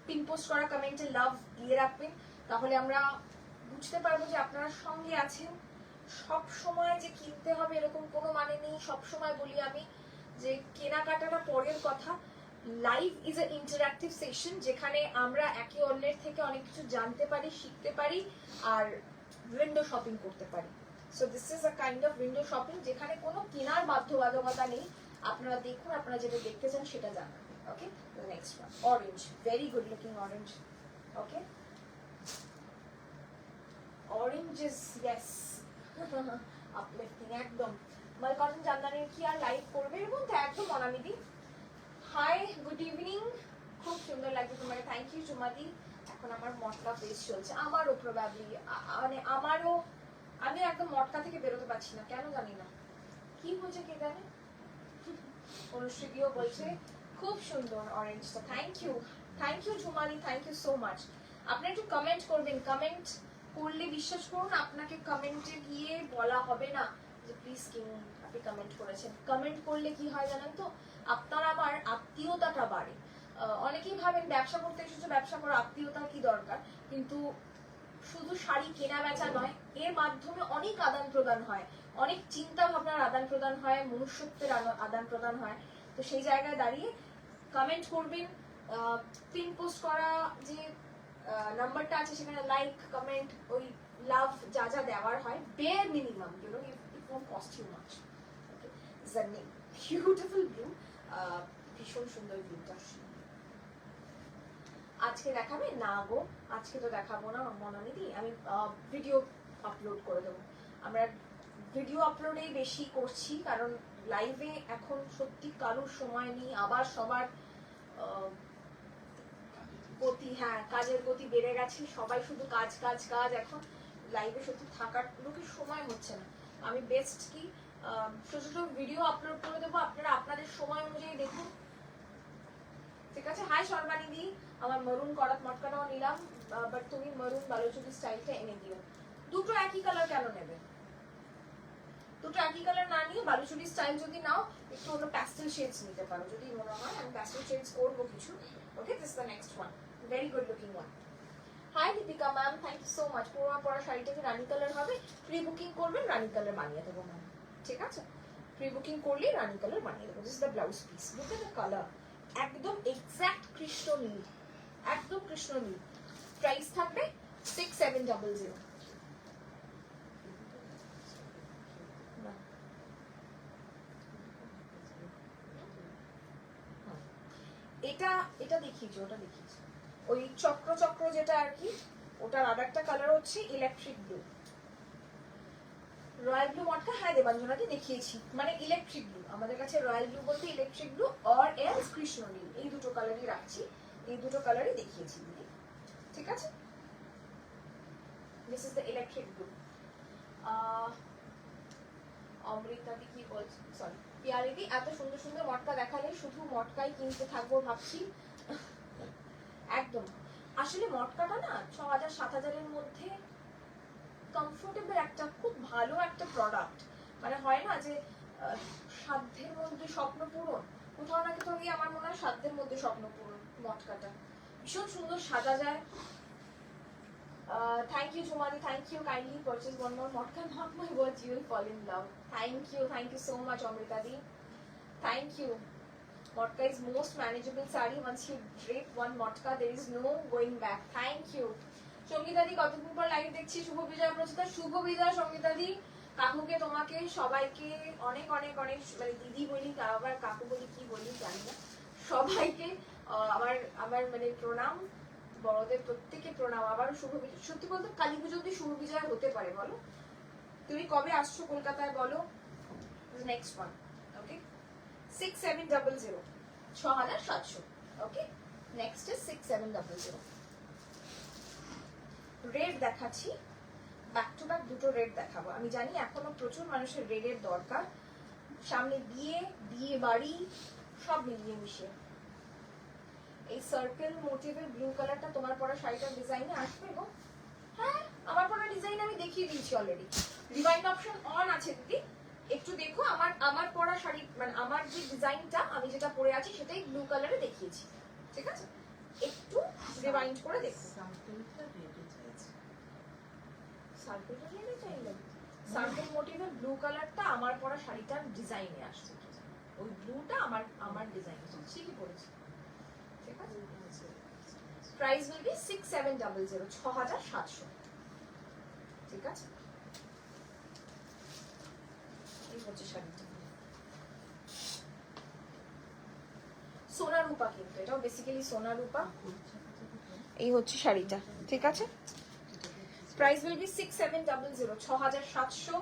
পিন পোস্ট করা কমেন্টে লাভ দিয়ে রাখবেন, তাহলে আমরা বুঝতে পারবো যে আপনারা সঙ্গে আছেন। সব সময় যে কিনতে হবে এরকম কোনো মানে নেই। সব সময় বলি আমি যে কেনাকাটাটা পরের কথা, live is a interactive session, যেখানে আমরা একে অন্যের থেকে অনেক কিছু জানতে পারি, শিখতে পারি আর উইন্ডো শপিং করতে পারি। So this is a kind of window shopping, যেখানে কোনো কেনার বাধ্যবাধকতা নেই। আপনারা দেখুন, আপনারা যেটা দেখতে চান সেটা জানান। Okay, the next one orange, very good looking orange. Okay, orange is yes uplifting একদম। মাল কটন জামদানির কি আর লাইভ করবে এর মধ্যে? একদম অনামিদি। হাই, গুড ইভিনিং, খুব সুন্দর লাগছে তোমাকে, থ্যাংক ইউ চুমাদি। এখন আমার মটকা ফেস চলছে, আমারও প্রবাবলি, মানে আমারও, আমি একদম মটকা থেকে বেরোতে পারছি না, কেন জানি না কি হয়েছে কে জানে। অনুশ্রীদিও বলছে খুব সুন্দর অরেঞ্জটা, thank you Jhumali, thank you so much. আপনি একটু কমেন্ট করবেন, কমেন্ট করলে বিশ্বাস করুন আপনাকে কমেন্টে গিয়ে বলা হবে না যে প্লিজ কিনুন, আপনি কমেন্ট করেছেন। কমেন্ট করলে কি হয় জানেন তো, আপনার আমার আত্মীয়তাটা বাড়ে। অনেকেই ভাবেন ব্যবসা করতে এসেছো, ব্যবসা করো, আত্মীয়তা কি দরকার, কিন্তু শুধু শাড়ি কেনা বেচা নয়, এর মাধ্যমে অনেক আদান প্রদান হয়, অনেক চিন্তা ভাবনার আদান প্রদান হয়, মনুষ্যত্বের আদান প্রদান হয়। তো সেই জায়গায় দাঁড়িয়ে কমেন্ট করবেন, পিন পোস্ট করা যে নাম্বারটা আছে সেখানে লাইক কমেন্ট ওই লাভ যা যা দেওয়ার হয়, bare minimum, you know, it won't cost you much. Okay, journey beautiful blue, ভীষণ সুন্দর ব্লুটা। আজকে দেখাবে না গো, আজকে তো দেখাবো না মনামিদি, আমি ভিডিও আপলোড করে দেবো। আমরা ভিডিও আপলোডেই বেশি করছি, কারণ লাইভে এখন সত্যি কারোর সময় নেই। আবার সবার গতি, হ্যাঁ কাজের গতি বেড়ে গেছে, সবাই শুধু কাজ কাজ কাজ, এখন লাইভে সত্যি থাকার লোকের সময় হচ্ছে না। আমি বেস্ট কি ছোট ছোট ভিডিও আপলোড করে দেবো, আপনারা আপনাদের সময় অনুযায়ী দেখুন, ঠিক আছে। হাই সর্বানিদি, আমার মরুন করাত মটকাটাও নিলাম, বাট তুমি মরুন বালুচুরি স্টাইলটা এনে দিও। দুটো একই কালার কেন নেবে? দুটো একই কালার না নিয়ে বালুচুরি স্টাইল যদি নাও, একটু অন্য প্যাস্টেল শেডস নিতে পারো যদি মনে হয়। আমি প্যাস্টেল শেডস করবো কিছু। Okay, this is the next one, very good looking one. Hi Deepika ma'am, thank you so much. পুরো পরা শাড়িটাকে রানী কালার হবে, প্রি বুকিং করবেন, রানী কালার বানিয়ে দেবো ম্যাম, ঠিক আছে? প্রি বুকিং করলেই রানী কালার বানিয়ে দেবো। This is the blouse piece, look at the colour, একদম এক্স্যাক্ট কৃষ্ণ নীল, একদম কৃষ্ণ নীল। প্রাইস থাকবে 6700। এটা এটা দেখিয়েছি, ওটা দেখিয়েছি, ওই চক্র চক্র যেটা আর কি, ওটার আর একটা কালার হচ্ছে ইলেকট্রিক ব্লু। রয়্যাল ব্লু মটকা, হ্যাঁ দেবাঞ্জনাকে দেখিয়েছি, মানে ইলেকট্রিক ব্লু। আমাদের কাছে রয়্যাল ব্লু বলতে electric blue or else Krishna nil, এই দুটো কালারই রাখছি, এই দুটো কালারই দেখিয়েছি দিদি, ঠিক আছে? This is the electric blue. অমৃতাদি কি বলছে, সরি পিয়ারিদি, এত সুন্দর সুন্দর মটকা দেখালে শুধু মটকাই কিনতে থাকবো ভাবছি। একদম, আসলে মটকাটা না 6000-7000 মধ্যে কমফোর্টেবল একটা খুব ভালো একটা প্রোডাক্ট। মানে হয় না যে সাধ্যের মধ্যে স্বপ্ন পূরণ, কোথাও না কোথাও গিয়ে আমার মনে হয় সাধ্যের মধ্যে স্বপ্ন পূরণ। মটকাটা ভীষণ সুন্দর সাজা যায়। Thank you Chumani, thank you, kindly purchase one more motka, not my words, you will fall in love. Thank you so much Amrita di, thank you. Motka is most manageable sari, once you drape one motka there is no going back. Thank you. সঙ্গীতাদি কতদিন পর live দেখছি, শুভ বিজয় প্রচেতা, শুভ বিজয় সঙ্গীতাদি। কাকুকে তোমাকে সবাইকে অনেক অনেক অনেক মানে দিদি বলি, আবার কাকু বলি কি বলি জানি না, সবাইকে আমার আমার মানে প্রণাম, বড়দের প্রত্যেকে প্রণাম। আবার শুভ বিজয়। সত্যি বলতে কালী পুজো অব্দি শুভ বিজয় হতে পারে বলো? তুমি কবে আসছো কলকাতায় বলো? Next one, okay 6700, 6700, okay. Next is 6700। Red দেখাচ্ছি, ব্যাক টু ব্যাক দুটো রেড দেখাবো। আমি জানি এখনো প্রচুর মানুষের রেডের দরকার, সামনে বিয়ে, বিয়ে বাড়ি, সব মিলিয়ে মিশিয়ে। এই সার্কেল মোটিভের ব্লু কালারটা তোমার পরা শাড়িটার ডিজাইনে আসবে গো? হ্যাঁ, আমার পরা ডিজাইন আমি দেখিয়ে দিয়েছি অলরেডি। রিভাইন্ড অপশন অন আছে দিদি, একটু দেখো। আমার পরা শাড়ি মানে আমার যে ডিজাইনটা আমি যেটা পরে আছি সেটাই ব্লু কালারে দেখিয়েছি, ঠিক আছে? একটু রিভাইন্ড করে দেখো। সার্কেলটা রেডে চাইলাম, সার্কেল মোটিভের ব্লু কালারটা আমার পরা শাড়িটার ডিজাইনে আসছে, ওই ব্লুটা আমার ডিজাইনে ঠিকই পড়েছে, ঠিক আছে? প্রাইস উইল বি 6700, 6700, ঠিক আছে? এই হচ্ছে শাড়িটা, সোনা রূপা, কিন্তু এটাও বেসিক্যালি সোনা রূপা। এই হচ্ছে শাড়িটা, ঠিক আছে? Price will be 6700, 6700।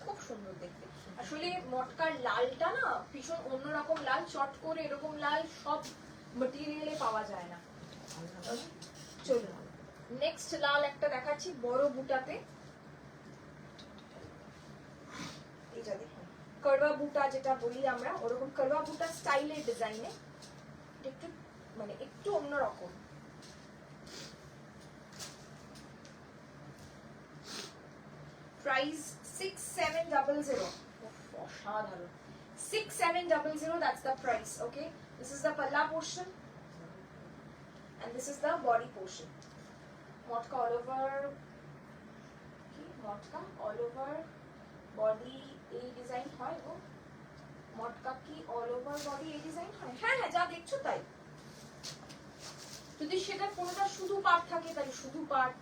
খুব সুন্দর দেখতে। আসলে মটকার লালটা না ভীষণ অন্যরকম লাল, চট করে এরকম লাল সব ম্যাটেরিয়ালে পাওয়া যায় না। চলুন নেক্সট লাল একটা দেখাচ্ছি বড় বুটাতে। এটা দেখুন, করবা বুটা যেটা বলি আমরা, ওরকম করবা বুটা স্টাইলের ডিজাইনে, একটু মানে একটু অন্যরকম। প্রাইস 6700, অসাধারণ। 6700, that's the price, okay? This is the palla portion and this is the body portion. Motka all over, okay, motka all over body এই ডিজাইন হয় গো? মটকা কি অল ওভার বডি এই ডিজাইন হয়? হ্যাঁ হ্যাঁ, যা দেখছো তাই। যদি সেটা কোনোটা শুধু পার্ট থাকে তাহলে শুধু পার্ট,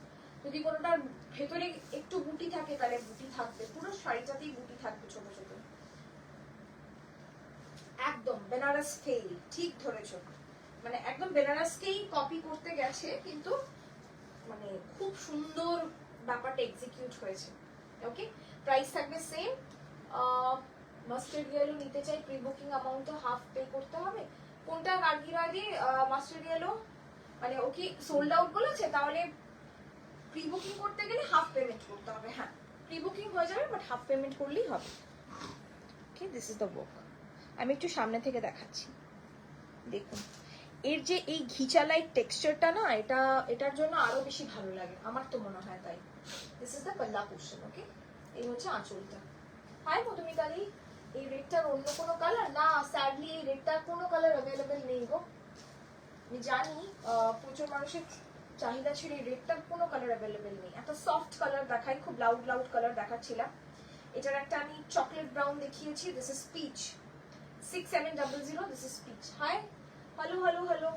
যদি কোনোটার ভেতরে একটু বুটি থাকে তাহলে বুটি থাকবে, পুরো শাড়িটাতেই বুটি থাকবে ছোট ছোট। একদম বেনারস স্টাইল, ঠিক ধরেছো, মানে একদম বেনারসকেই কপি করতে গেছে, কিন্তু মানে খুব সুন্দর ব্যাপারটা এক্সিকিউট হয়েছে, ওকে? প্রাইস থাকবে সেম। মাস্টার্ড ইয়েলো নিতে চাই, প্রি বুকিং অ্যামাউন্টটা হাফ পে করতে হবে। কোনটা গার্গিরা দি মাস্টার্ড ইয়েলো, মানে ও কি সোল্ড আউট বলেছে? তাহলে প্রি বুকিং করতে গেলে হাফ পেমেন্ট করতে হবে। হ্যাঁ, প্রি বুকিং হয়ে যাবে বাট হাফ পেমেন্ট করলেই হবে, okay? This is the work. আমি একটু সামনে থেকে দেখাচ্ছি, দেখুন এর যে এই ঘিচালাই টেক্সচারটা না, এটার জন্য আরো বেশি ভালো লাগে, আমার তো মনে হয় তাই। This is the palla portion, ওকে? এই হচ্ছে আঁচলটা। হাই মধুমিতালি, এই রেডটার অন্য কোনো কালার না? স্যাডলি এই রেডটার কোনো কালার অ্যাভেলেবেল নেই গো। আমি জানি প্রচুর মানুষের চাহিদা ছিল, এই রেডটার কোনো কালার অ্যাভেলেবেল নেই। একটা সফট কালার দেখাই, খুব লাউড লাউড কালার দেখাচ্ছিলাম। এটার একটা আমি চকলেট ব্রাউন দেখিয়েছি, this is peach. 6700, this is peach. Hi, hello hello hello.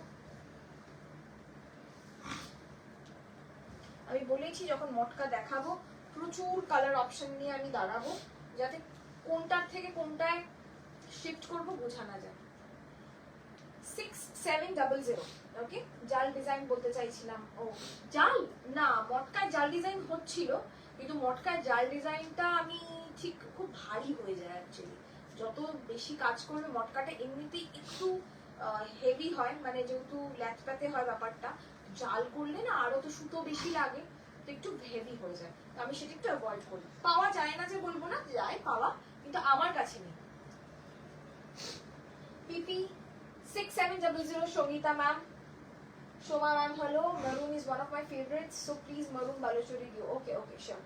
আমি বলেছি যখন মটকা দেখাবো প্রচুর কালার অপশন নিয়ে আমি দাঁড়াবো, যাতে কোনটার থেকে কোনটায় শিফট করব বোঝা না যায়। 6700, ওকে? জাল ডিজাইন বলতে চাইছিলাম। ও জাল না, মটকায় জাল ডিজাইন হচ্ছিল, কিন্তু মটকায় জাল ডিজাইনটা আমি ঠিক খুব ভারী হয়ে যায় অ্যাকচুয়ালি। যত বেশি কাজ করবে মটকাটা এমনিতেই একটু হেভি হয়, মানে যেহেতু ল্যাচপ্যাতে হয় ব্যাপারটা, জাল করলে না আরো তো সুতো বেশি লাগে, তো একটু হেভি হয়ে যায়। তো আমি সেটা একটু অ্যাভয়েড করি। পাওয়া যায় না যে বলবো না, যায় পাওয়া, কিন্তু আমার কাছে নেই। PP 6700, Sangeeta ma'am, Soma ma'am, hello. Maroon is one of my favourites, so please maroon Baluchari দিও। Okay okay, sure.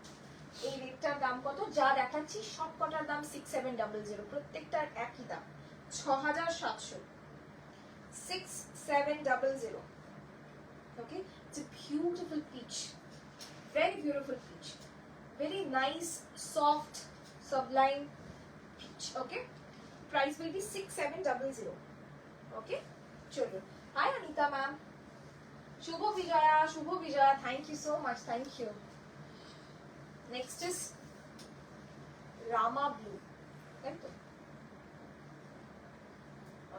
এই রেটটার দাম কত? যা দেখাচ্ছি সব কটার দাম 6700, প্রত্যেকটার একই দাম 6700। 6700, okay? It's a beautiful peach, very beautiful peach, very nice soft sublime peach, okay? Price will be 6700, okay? চলো Hi Anita ma'am. Shubho Vijaya, thank you so much, thank you. Next is Rama Blue.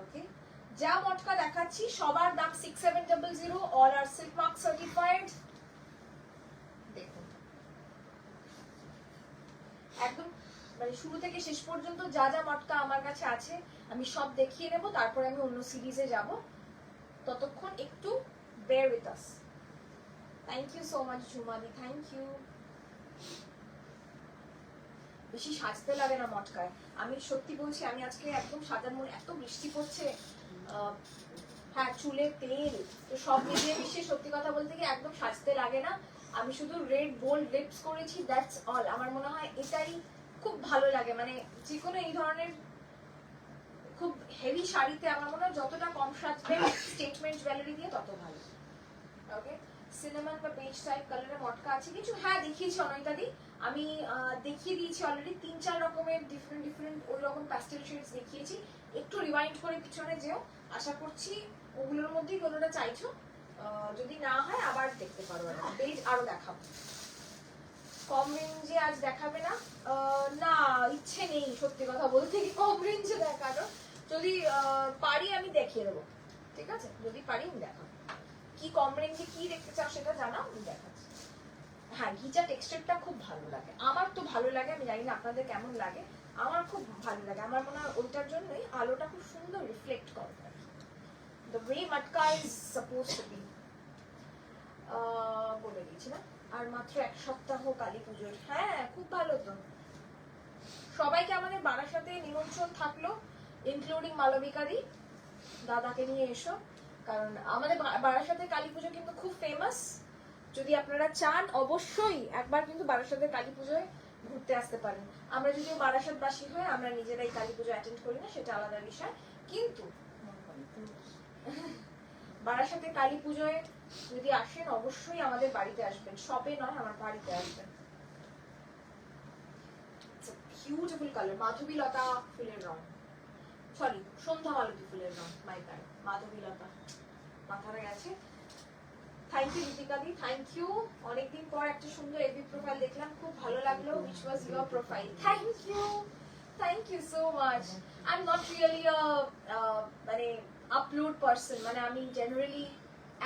Okay. যা মটকা দেখাচ্ছি সবার দাম 6700, all are silk mark certified. দেখুন একদম মানে শুরু থেকে শেষ পর্যন্ত যা যা মটকা আমার কাছে আছে আমি সব দেখিয়ে নেব, তারপরে আমি অন্য সিরিজে যাব। ততক্ষণ একটু bear with us. Thank you so much ঝুমাদি, thank you. বেশি সাজতে লাগে না মটকায়, আমি সত্যি বলছি, আমি আজকে একদম সাজার মনে, এত বৃষ্টি পড়ছে, হ্যাঁ চুলে তেল তো সব মিলিয়ে মিশিয়ে সত্যি কথা বলতে কি একদম সাজতে লাগে না। আমি শুধু রেড গোল্ড লিপস করেছি, দ্যাটস অল। আমার মনে হয় এটাই খুব ভালো লাগে, মানে যে কোনো এই ধরনের খুব হেভি শাড়িতে আমার মনে হয় যতটা কম সাজবে স্টেটমেন্ট জুয়েলারি দিয়ে তত ভালো। ওকে, সিনেমান বা বেজ টাইপ কালারের মটকা আছে কিছু, হ্যাঁ দেখিয়েছি অনয়িতাদি, আমি দেখিয়ে দিয়েছি অলরেডি 3-4 রকমের ডিফারেন্ট ওই রকম প্যাস্টেল শেডস দেখিয়েছি। একটু রিওয়াইন্ড করে পিছনে যেও, আশা করছি ওগুলোর মধ্যেই কোনোটা চাইছো, যদি না হয় আবার দেখতে পারো। বেজ আরো দেখাবো, কম রেঞ্জে আজ দেখাবে না? না, ইচ্ছে নেই সত্যি কথা বলতে কি কম রেঞ্জে দেখানো, যদি পারি আমি দেখিয়ে দেবো, ঠিক আছে? যদি পারি আমি দেখাবো। কি কম রেঞ্জে কি দেখতে চাও সেটা জানাও, আমি দেখাচ্ছি। হ্যাঁ, ঘিচা টেক্সচারটা খুব ভালো লাগে, আমার তো ভালো লাগে, আমি জানি না আপনাদের কেমন লাগে, আমার খুব ভালো লাগে। আমার মনে হয় ওইটার জন্যই আলোটা খুব সুন্দর রিফ্লেক্ট করে। The way matka is supposed to be. বলে দিয়েছি না? আর মাত্র 1 সপ্তাহ কালী পুজোর। হ্যাঁ খুব ভালো তো, সবাইকে আমাদের বারাসাতে নিমন্ত্রণ থাকলো, ইনক্লুডিং মালবিকাদি, দাদাকে নিয়ে এসো, কারণ আমাদের বারাসাতে কালী পুজো কিন্তু খুব ফেমাস। যদি আপনারা চান অবশ্যই একবার কিন্তু বারাসাতের কালী পুজোয় ঘুরতে আসতে পারেন। আমরা যদিও বারাসাতবাসী হয়ে আমরা নিজেরাই কালী পুজো অ্যাটেন্ড করি না, সেটা আলাদা বিষয়, কিন্তু বারাসাতে কালী পুজোয় যদি আসেন অবশ্যই আমাদের বাড়িতে আসবেন, শপে নয় আমার বাড়িতে আসবেন। বিউটিফুল কালার, মাধবীলতা ফুলের রং, সরি সন্ধ্যা মালতী ফুলের রং, মাই ব্যাড, মাধবীলতা মাথাটা গেছে। থ্যাংক ইউ রিতিকা দি, থ্যাংক ইউ। অনেকদিন পর একটা সুন্দর এভি প্রোফাইল দেখলাম, খুব ভালো লাগলো। which was your profile? Thank you so much. I'm not really a মানে আপলোড পারসন, মানে আমি জেনারেলি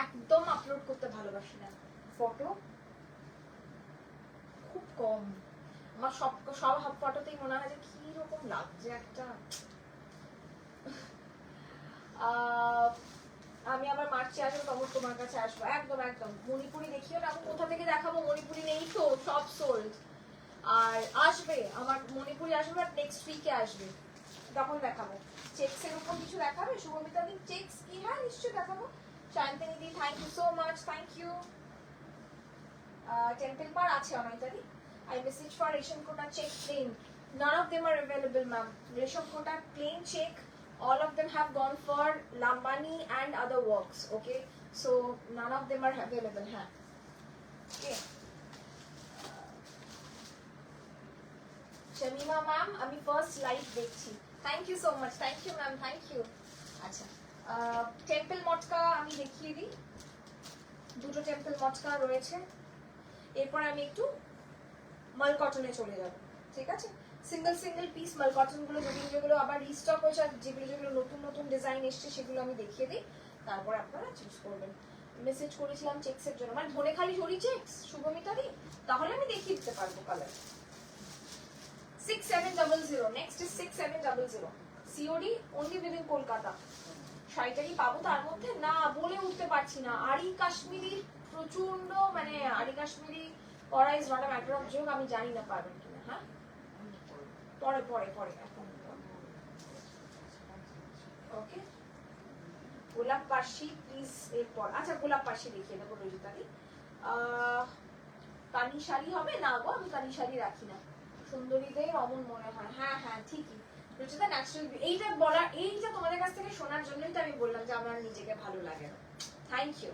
একদম আপলোড করতে ভালোবাসি না ফটো, খুব কম। আমার সব ফটোতেই মনে হয় যে কি রকম লাগছে একটা। আমি আবার মার্চে আসবো, তখন তোমার কাছে আসবো, একদম একদম। মণিপুরি দেখিও না, আমি কোথা থেকে দেখাবো? মণিপুরি নেই তো, সব সোল্ড। আর আসবে আমার মণিপুরি, আসবে বাট নেক্সট উইকে আসবে, তখন দেখাবো। চেক্স এর উপর কিছু দেখাবে শুভমিতা দি? চেক্স কি? হ্যাঁ নিশ্চয়ই দেখাবো। Shantini di, thank you so much, thank you. Temple পার আছে অনয়িতা দি। I message for রেশম কোটা check plain. None of them are available, ma'am. রেশম কোটা plain check. All of them have gone for Lambani and other works. Okay, so none of them are available. Huh? Okay. Shamima ma'am, আমি first live দেখছি। Thank you so much, thank you ma'am, thank you. আচ্ছা, temple matka আমি দেখিয়ে দিই, দুটো temple মটকা রয়েছে। এরপর আমি একটু মাল কটনে চলে যাব, ঠিক আছে? সিঙ্গেল পিস মাল কটন গুলো যেগুলো আবার রিস্টক হয়েছে, যেগুলো নতুন নতুন ডিজাইন এসছে সেগুলো আমি দেখিয়ে দিই, তারপরে আপনারা চুজ করবেন। মেসেজ করেছিলাম চেক্সের জন্য, মানে ধনেখালি জরি চেক্স শুভমিতা দি, তাহলে আমি দেখিয়ে দিতে পারবো colour. 6700, next is 6700 COD only within Kolkata. শাড়িটা কি পাবো তার মধ্যে? না বলে উঠতে পারছি না। আরি কাশ্মীরি প্রচন্ড, মানে আরি কাশ্মীরি পরা is not a matter of joke, আমি জানি না পারবেন কিনা। হ্যাঁ পরে পরে পরে এখন ওকে। গোলাপ পাশি প্লিজ এরপর, আচ্ছা গোলাপ পাশি দেখিয়ে দেবো রোজিতাদি। কানি শাড়ি হবে না গো, আমি কানি শাড়ি রাখি না, সুন্দরীদের অমন মনে হয়। হ্যাঁ হ্যাঁ ঠিকই রুচিতা, ন্যাচারাল। এইটা বলার, এইটা তোমাদের কাছ থেকে শোনার জন্যই তো আমি বললাম যে আমার নিজেকে ভালো লাগে না। Thank you,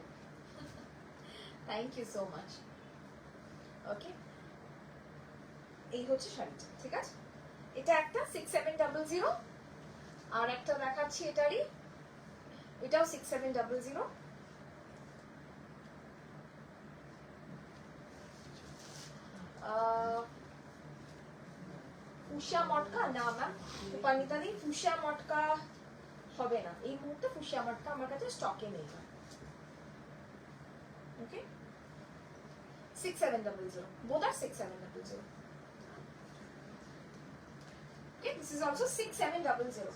thank you so much. Okay, এই হচ্ছে শাড়িটা, ঠিক আছে? এটা একটা 6700, আর একটা দেখাচ্ছি এটারই এটাও 6700। ফুশিয়া মটকা না ম্যাম, উপানিতা দি ফুশিয়া মটকা হবে না এই মুহূর্তে, ফুশিয়া মটকা আমার কাছে স্টকে নেই। ওকে 6700, both are 6700. Okay, this is also 6700.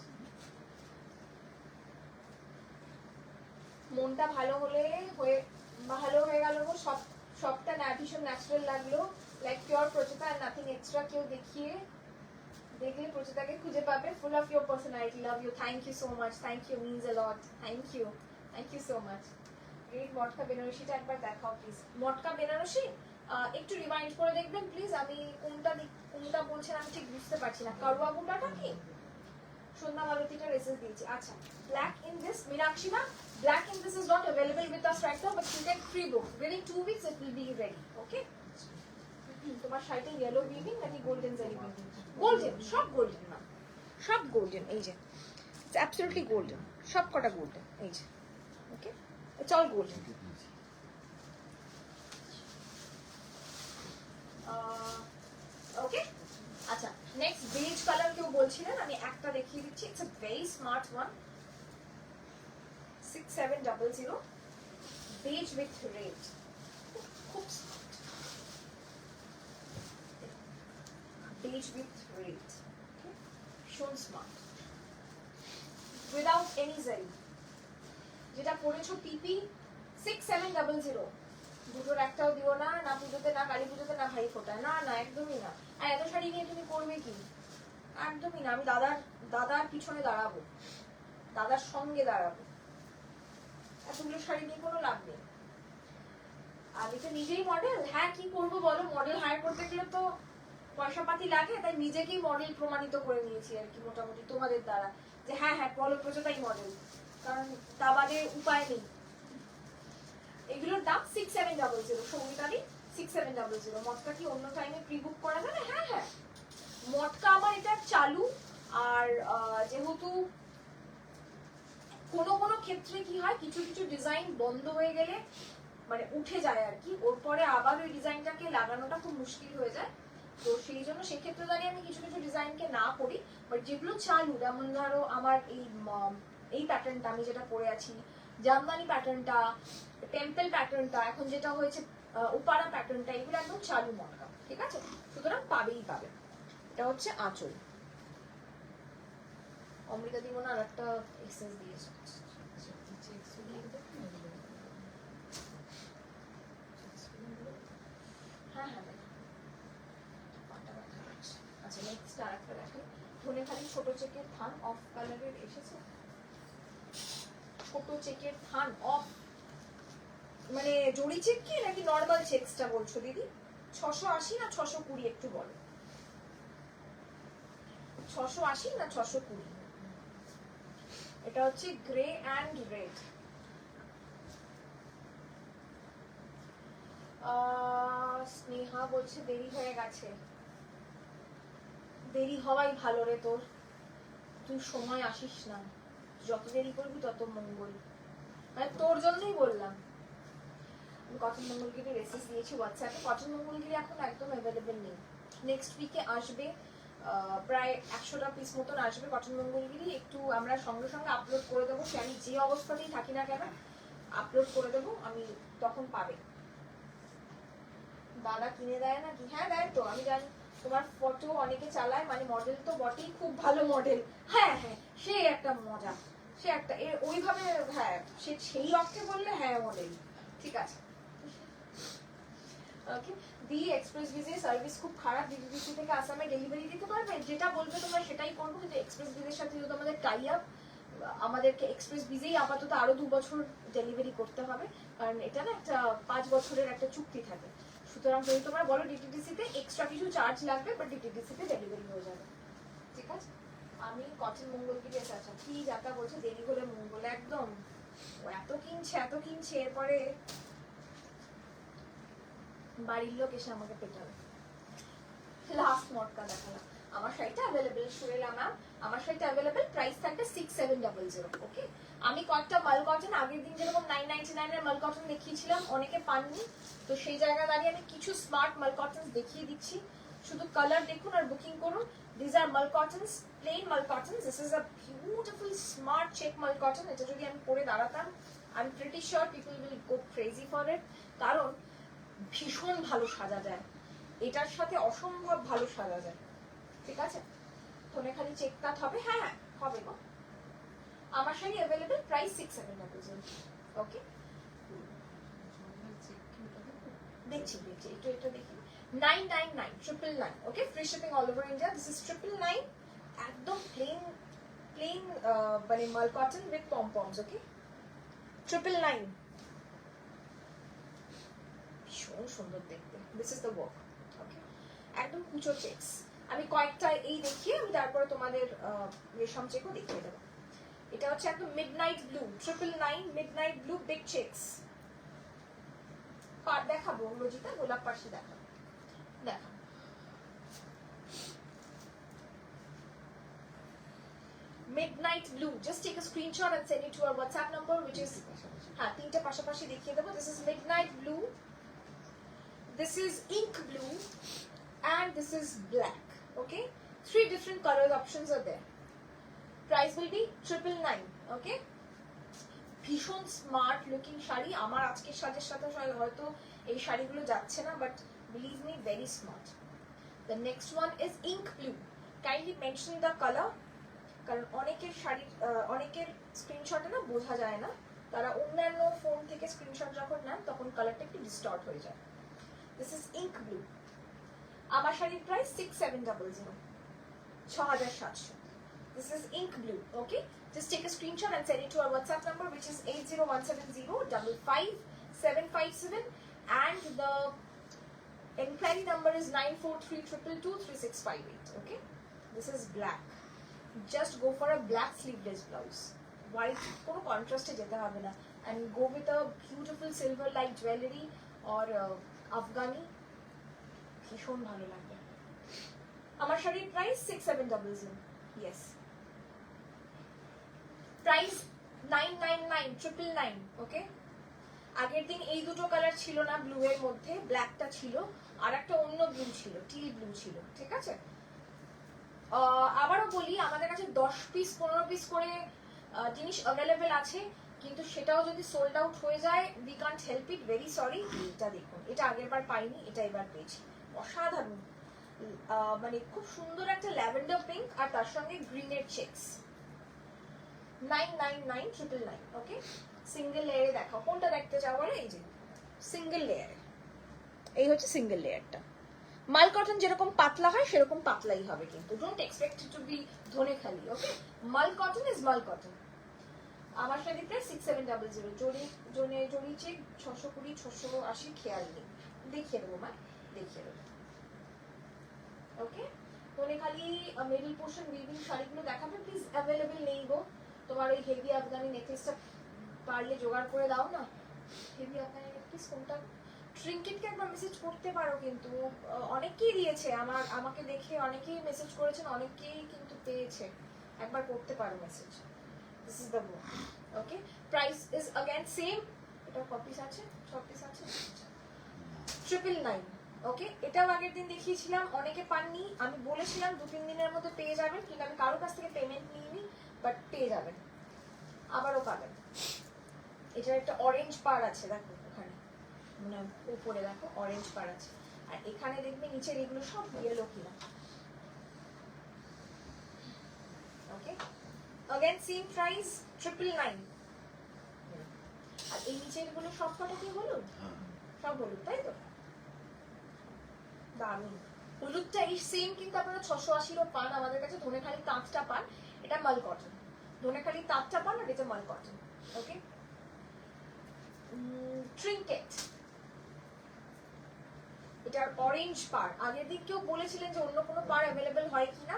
মনটা ভালো হলে ভালো হয়ে গেল গো, সবটা না ভীষণ ন্যাচারাল লাগলো, লাইক পিওর প্রচেতা আর নাথিং এক্সট্রা। কেউ দেখলে প্রচেতাকে খুঁজে পাবে, full of your personality. Love you, thank you so much, thank you, means a lot, thank you so much. Great. Matka বেনারসিটা একবার দেখাও প্লিজ। মটকা বেনারসি একটু রিমাইন্ড করে দেখবেন প্লিজ, আমি কোনটা বলছেন আমি ঠিক বুঝতে পারছি না। কারুয়া বুটাটা কি? সন্ধ্যা মালতীটা রেসেস দিয়েছি। আচ্ছা, black in this, Meenakshi ma'am, black in this is not available with us right now, but you get free book. Within 2 weeks it will be ready. Okay? তোমার শাড়িতে ইয়েলো উইভিং নাকি গোল্ডেন জারি উইভিং? গোল্ডেন, সব golden না, সব golden. এই যে it's absolutely golden, সব কটা গোল্ডেন। এই যে ওকে, ইটস অল গোল্ডেন। ওকে, আচ্ছা নেক্সট বেজ কালার কেউ বলছিলেন, আমি একটা দেখিয়ে দিচ্ছি। It's a very smart one, 6700, beige with red. খুব স্মার্ট, beige with red, ভীষণ স্মার্ট, উইদাউট এনি জারি। যেটা পরেছো পিপি 6700, দুটোর একটাও দিও না, না পুজোতে, না কালী পুজোতে, না ভাই ফোটায়, না না একদমই না। আর এত শাড়ি নিয়ে তুমি করবে কি? একদমই না। আমি দাদার পিছনে দাঁড়াবো, দাদার সঙ্গে দাঁড়াবো, এতগুলো শাড়ি নিয়ে কোনো লাভ নেই। আমি তো নিজেই মডেল, হ্যাঁ কি করবো বলো, মডেল হায়ার করতে গেলে তো পয়সা পাতি লাগে, তাই নিজেকেই মডেল প্রমাণিত করে নিয়েছি আর কি মোটামুটি তোমাদের দ্বারা, যে হ্যাঁ হ্যাঁ বলো প্রচেতাই মডেল, কারণ তা বাদে উপায় নেই। এগুলোর দাম 6700, সঙ্গীতালি 6700। মটকা কি অন্য টাইমে প্রি বুক করা যাবে? হ্যাঁ হ্যাঁ, মটকা আমার এটা চালু। আর যেহেতু কোনো ক্ষেত্রে কি হয়, কিছু ডিজাইন বন্ধ হয়ে গেলে মানে উঠে যায় আর কি, ওর পরে আবার ওই ডিজাইনটাকে লাগানোটা খুব মুশকিল হয়ে যায়। তো সেই জন্য সেক্ষেত্রে দাঁড়িয়ে আমি কিছু ডিজাইনকে না করি, বাট যেগুলো চালু, যেমন ধরো আমার এই প্যাটার্নটা আমি যেটা পরে আছি, জামদানি প্যাটার্নটা, টেম্পল প্যাটার্নটা, এখন যেটা হয়েছে উপারা প্যাটার্নটা, এগুলো একদম চালু মটকা, ঠিক আছে? সুতরাং পাবে। এটা হচ্ছে আঁচল। অমৃতা দিব না আর একটা এক্সেস দিয়েছে। হ্যাঁ আচ্ছা, নেক্সট আরেকটা দেখো, ধনেখালি ছোট চেকের থান অফ কালারের এসেছে। ছোট চেকের থান অফ মানে জড়ি চেক কি নাকি নর্মাল চেকসটা বলছো দিদি? 680 না 620 একটু বলো। 680 না 620? এটা হচ্ছে গ্রে অ্যান্ড রেড। স্নেহা বলছে দেরি হয়ে গেছে। দেরি হওয়াই ভালো রে তোর, তুই সময় আসিস না, যত দেরি করবি তত মঙ্গল, মানে তোর জন্যই বললাম। আমি কটন মঙ্গলগিরি রেসিস দিয়েছি হোয়াটসঅ্যাপে, কটন মঙ্গলগিরি এখন একদম অ্যাভেলেবেল নেই। নেক্সট উইকে আসবে, প্রায় 100টা পিস মতন আসবে কটন মঙ্গলগিরি। একটু আমরা সঙ্গে আপলোড করে দেবো, সে আমি যে অবস্থাতেই থাকি না কেন আপলোড করে দেবো, আমি তখন পাবে। দাদা কিনে দেয় নাকি? হ্যাঁ দেয় তো, আমি জানি। তোমার ফটো অনেকে চালায়, মানে মডেল তো বটেই, খুব ভালো মডেল। হ্যাঁ সে একটা মজা, সে একটা ওইভাবে, হ্যাঁ সেই অর্থে বললে হ্যাঁ মডেল, ঠিক আছে। ওকে, দি এক্সপ্রেস ভিজে সার্ভিস খুব খারাপ, ডিটিডিসি থেকে আসামে ডেলিভারি দিতে পারবে? যেটা বলবে তোমরা সেটাই করবো, কিন্তু এক্সপ্রেস ভিজের সাথে যেহেতু আমাদের টাই আপ, আমাদেরকে এক্সপ্রেস ভিজেই আপাতত আরো 2 বছর ডেলিভারি করতে হবে, কারণ এটা না একটা 5 বছরের একটা চুক্তি থাকে। সুতরাং যদি তোমরা বলো ডিটিডিসিতে এক্সট্রা কিছু চার্জ লাগবে, বাট ডিটিডিসিতে ডেলিভারি হয়ে যাবে, ঠিক আছে? আমি কটন মঙ্গলগিরি এসে, আচ্ছা কি যাতা বলছে দেরি হলে মঙ্গল, একদম ও এত কিনছে এরপরে বাড়ির লোক এসে আমাকে পেটাবে। লাস্ট মটকা দেখালাম। আমার শাড়িটা অ্যাভেলেবেল, সুরেলা ম্যাম আমার শাড়িটা অ্যাভেলেবেল, প্রাইস থাকবে 6700। ওকে, আমি কয়েকটা মাল কটন আগের দিন যেরকম 999 এর মাল কটন দেখিয়েছিলাম, অনেকে পাননি, তো সেই জায়গায় দাঁড়িয়ে আমি কিছু স্মার্ট মাল কটন দেখিয়ে দিচ্ছি। শুধু কালার দেখুন আর বুকিং করুন। This are mul cottons, plain mul cottons. This is a beautiful smart check mul cotton. এটা যদি আমি পরে দাঁড়াতাম, I am pretty sure people will go crazy for it, কারণ ভীষণ ভালো সাজা যায়, এটার সাথে অসম্ভব ভালো সাজা যায়। ঠিক আছে, ফোনে খালি চেক কাট হবে, হ্যাঁ হ্যাঁ হবে গো। আমার শাড়ি অ্যাভেলেবেল, প্রাইস 6700। ওকে, দেখছি দেখছি একটু একটু দেখি। 999 999। Okay, free shipping all over India. This is 999, একদম প্লেন প্লেন মানে মাল কটন উইথ পমপমস। ওকে, 999, ভীষণ সুন্দর দেখতে। This is the work. Okay, একদম কুচো চেকস। আমি কয়েকটা এই দেখিয়ে আমি তারপরে তোমাদের রেশম চেকও দেখিয়ে দেবো। এটা হচ্ছে একদম midnight blue, 999 midnight blue big checks. পাট দেখাবো রোজিতা, গোলাপ পাশে দেখাবো, দেখাবো। Midnight blue. Just take a screenshot and send it to our WhatsApp number, which is হ্যাঁ তিনটে পাশাপাশি দেখিয়ে দেবো। This is midnight blue, this is ink blue, and this is black. Okay, 3 different color options are there. Price will be 999. Okay, ভীষণ smart looking sari. আমার আজকের সাজের সাথে হয়তো এই শাড়িগুলো যাচ্ছে না, but believe me very smart. The next one is ink blue. Kindly mention the colour, কারণ অনেকের শাড়ি অনেকের স্ক্রিনশটে না বোঝা যায় না, তারা অন্যান্য ফোন থেকে স্ক্রিনশট যখন নেন তখন কালারটা একটু ডিস্টর্ট হয়ে যায়। This is ink blue. আমার শাড়ির price 6700, 6700। This is ink blue. Okay, just take a screenshot and send it to our WhatsApp number, which is 80170555757, and the inquiry number is 9432223658. Okay, this is black. Just go for a black sleeveless blouse. White কোনো কন্ট্রাস্টে যেতে হবে না, and go with a beautiful silver like jewelry or Afghani, ভীষণ ভালো লাগবে। আমার শাড়ির price 6700। Yes, price 999 999। ওকে, আগের দিন এই দুটো কালার ছিল না, ব্লু এর মধ্যে ব্ল্যাকটা ছিল, আর একটা অন্য ব্লু ছিল, টিল ব্লু ছিল। ঠিক আছে, আবারও বলি, আমাদের কাছে 10 পিস 15 পিস করে জিনিস অ্যাভেলেবেল আছে, কিন্তু সেটাও যদি সোল্ড আউট হয়ে যায়, we can't help it, very sorry. এটা দেখুন, এটা আগের বার পাইনি, এটা এবার পেয়েছি। অসাধারণ, মানে খুব সুন্দর একটা ল্যাভেন্ডার পিঙ্ক, আর তার সঙ্গে গ্রিনের চেকস। 999 999। ওকে, সিঙ্গেল লেয়ারে দেখাও, কোনটা দেখতে চাও বলে? এই যে সিঙ্গেল লেয়ারে, এই হচ্ছে সিঙ্গেল লেয়ারটা। মাল কটন যেরকম পাতলা হয় সেরকম পাতলাই হবে, কিন্তু don't expect it to be Dhaniakhali. ওকে, মাল কটন ইজ মাল কটন। আমার শাড়ি প্রাইস 6700। জড়ি চেক 620 680, খেয়াল নেই, দেখিয়ে দেবো মা, দেখিয়ে দেবো। ওকে, ধনে খালি মিডল পোর্শন উইভিং শাড়িগুলো দেখাবে প্লিজ, অ্যাভেলেবেল নেই গো। তোমার ওই হেভি আফগানি নেকলেসটা পারলে জোগাড় করে দাও না। হেভি আফগানি নেকলেস কোনটা? ট্রিঙ্কেটকে একবার মেসেজ করতে পারো, কিন্তু অনেকেই দিয়েছে, আমাকে দেখে অনেকেই মেসেজ করেছেন, অনেকেই কিন্তু পেয়েছে, একবার করতে পারো message. This is the one. Okay, price is again same. এটা কপিস আছে, 6 পিস আছে, 999। ওকে, এটাও আগের দিন দেখিয়েছিলাম, অনেকে পাননি, আমি বলেছিলাম 2-3 দিনের মধ্যে পেয়ে যাবেন, কিন্তু আমি কারোর কাছ থেকে পেমেন্ট নিইনি, বাট পেয়ে যাবেন, আবারও পাবেন। এটার একটা অরেঞ্জ পার আছে, দেখো ওখানে, মানে উপরে দেখো অরেঞ্জ পার আছে, আর এখানে দেখবে নিচের এগুলো সব ইয়েলো কিনা। ওকে, अगेन সেম প্রাইস 999। আর এই নিচের গুলো সব কটা কি হলুদ? সব হলুদ, তাই তো? দারুণ। হলুদটা এই সেম, কিন্তু আপনারা 680 পান আমাদের কাছে। ধনেখালি তাঁতটা পান, এটা মাল কটন। ধনেখালি তাঁতটা পান, আর এটা মাল কটন। ওকে, ট্রিঙ্কেট, এটার অরেঞ্জ পার। আগের দিন কেউ বলেছিলেন যে অন্য কোনো পার অ্যাভেলেবেল হয় কিনা,